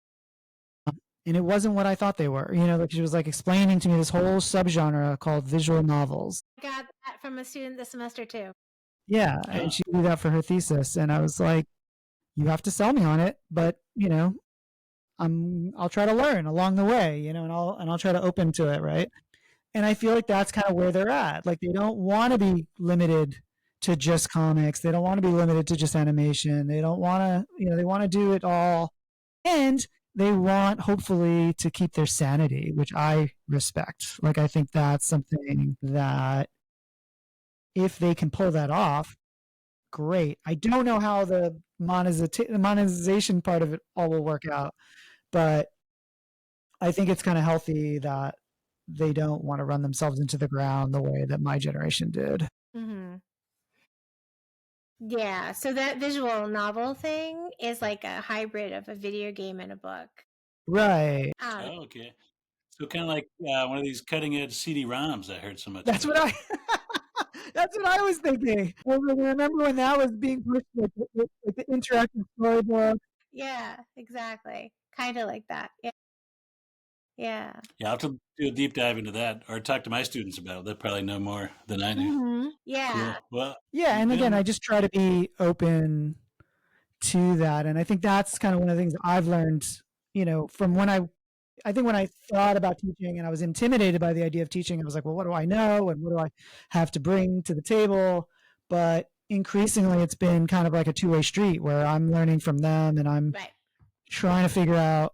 and it wasn't what I thought they were. Like she was like explaining to me this whole subgenre called visual novels. I got that from a student this semester too. Yeah, and Oh, she did that for her thesis and I was like, you have to sell me on it, but I'll try to learn along the way, and I'll try to open to it, right? And I feel like that's kind of where they're at. Like they don't want to be limited to just comics. They don't want to be limited to just animation. They don't want to, they want to do it all. And they want hopefully to keep their sanity, which I respect. Like I think that's something that if they can pull that off, great. I don't know how the monetization part of it all will work out, but I think it's kind of healthy that they don't want to run themselves into the ground the way that my generation did. Mm-hmm. Yeah, so that visual novel thing is like a hybrid of a video game and a book. Right. oh, okay. So kind of like one of these cutting edge CD-ROMs I heard so much That's what about. I that's what I was thinking. I remember when that was being pushed like the interactive storybook. Yeah, exactly. Kind of like that. Yeah. Yeah. Yeah, I'll have to do a deep dive into that or talk to my students about it. They probably know more than I do. Mm-hmm. Yeah. Cool. Well, Yeah, you've and again, I been, just try to be open to that. And I think that's kind of one of the things I've learned, from I think when I thought about teaching and I was intimidated by the idea of teaching, I was like, well, what do I know? And what do I have to bring to the table? But increasingly, it's been kind of like a two-way street where I'm learning from them and I'm Right. trying to figure out,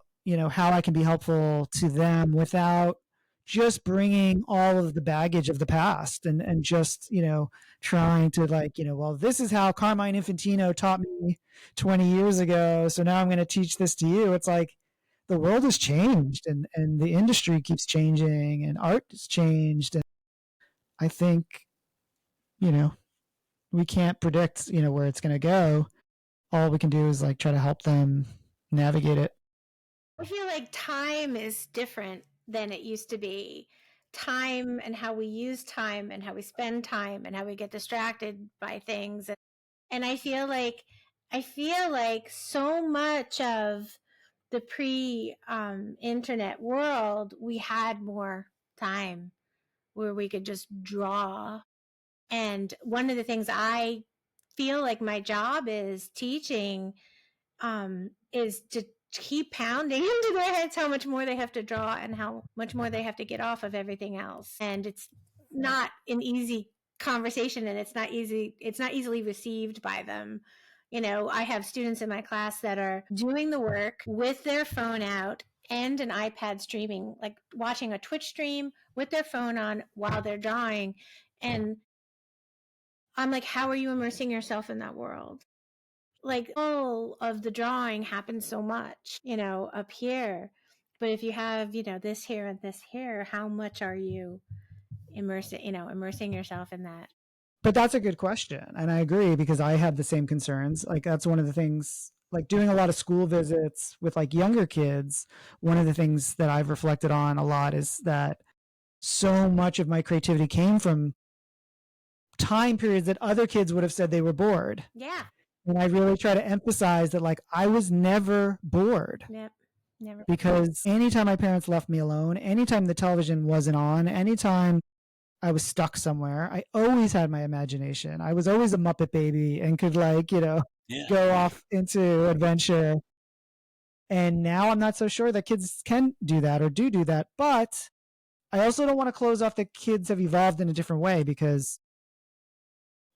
how I can be helpful to them without just bringing all of the baggage of the past and just, trying to like, well, this is how Carmine Infantino taught me 20 years ago. So now I'm going to teach this to you. It's like, the world has changed and the industry keeps changing and art has changed. And I think, you know, we can't predict, where it's going to go. All we can do is like try to help them navigate it. I feel like time is different than it used to be. Time and how we use time and how we spend time and how we get distracted by things. And I feel like so much of the pre-internet world, we had more time where we could just draw. And one of the things I feel like my job is teaching is to keep pounding into their heads how much more they have to draw and how much more they have to get off of everything else. And it's not an easy conversation, and it's not easily received by them. You know, I have students in my class that are doing the work with their phone out and an iPad streaming, like watching a Twitch stream with their phone on while they're drawing. And I'm like, how are you immersing yourself in that world? Like, all of the drawing happens so much, up here. But if you have, this here and this here, how much are you immersing yourself in that? But that's a good question. And I agree, because I have the same concerns. Like, that's one of the things, like doing a lot of school visits with like younger kids. One of the things that I've reflected on a lot is that so much of my creativity came from time periods that other kids would have said they were bored. Yeah. And I really try to emphasize that, like, I was never bored. Yep. Never. Because anytime my parents left me alone, anytime the television wasn't on, anytime I was stuck somewhere, I always had my imagination. I was always a Muppet baby and could, like, go off into adventure. And now I'm not so sure that kids can do that or do that. But I also don't want to close off that kids have evolved in a different way, because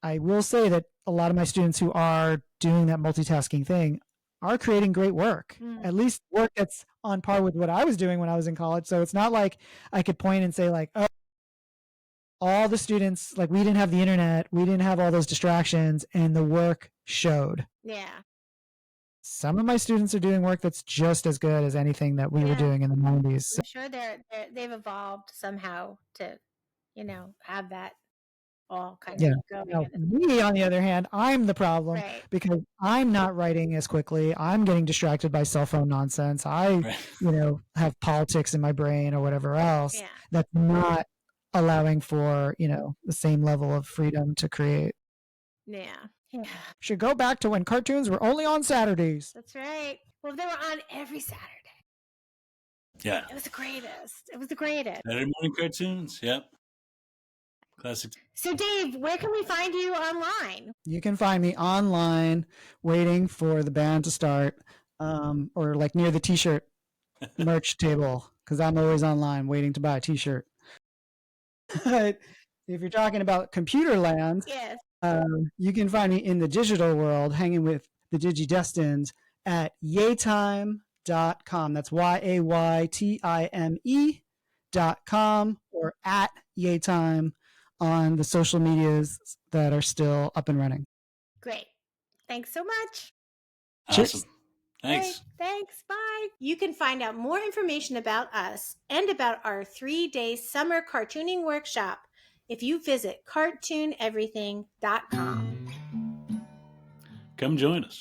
I will say that a lot of my students who are doing that multitasking thing are creating great work, at least work that's on par with what I was doing when I was in college. So it's not like I could point and say, like, oh, all the students, like, we didn't have the internet, we didn't have all those distractions, and the work showed. Yeah. Some of my students are doing work that's just as good as anything that we were doing in the 90s. So I'm sure they've evolved somehow to, have that all kind of going. Now, me, on the other hand, I'm the problem, Right. because I'm not writing as quickly. I'm getting distracted by cell phone nonsense. I, have politics in my brain or whatever else. Yeah. That's not allowing for, the same level of freedom to create. Yeah. Should go back to when cartoons were only on Saturdays. That's right. Well, they were on every Saturday. Yeah. It was the greatest. It was the greatest. Saturday morning cartoons. Yep. Classic. So, Dave, where can we find you online? You can find me online waiting for the band to start, or like near the t-shirt merch table, because I'm always online waiting to buy a t-shirt. But if you're talking about computer land, yes, you can find me in the digital world hanging with the DigiDestined at yaytime.com. That's YAYTIME.com, or at yaytime on the social medias that are still up and running. Great. Thanks so much. Awesome. Cheers. Thanks. Great. Thanks. Bye. You can find out more information about us and about our 3-day summer cartooning workshop if you visit cartooneverything.com. Come join us.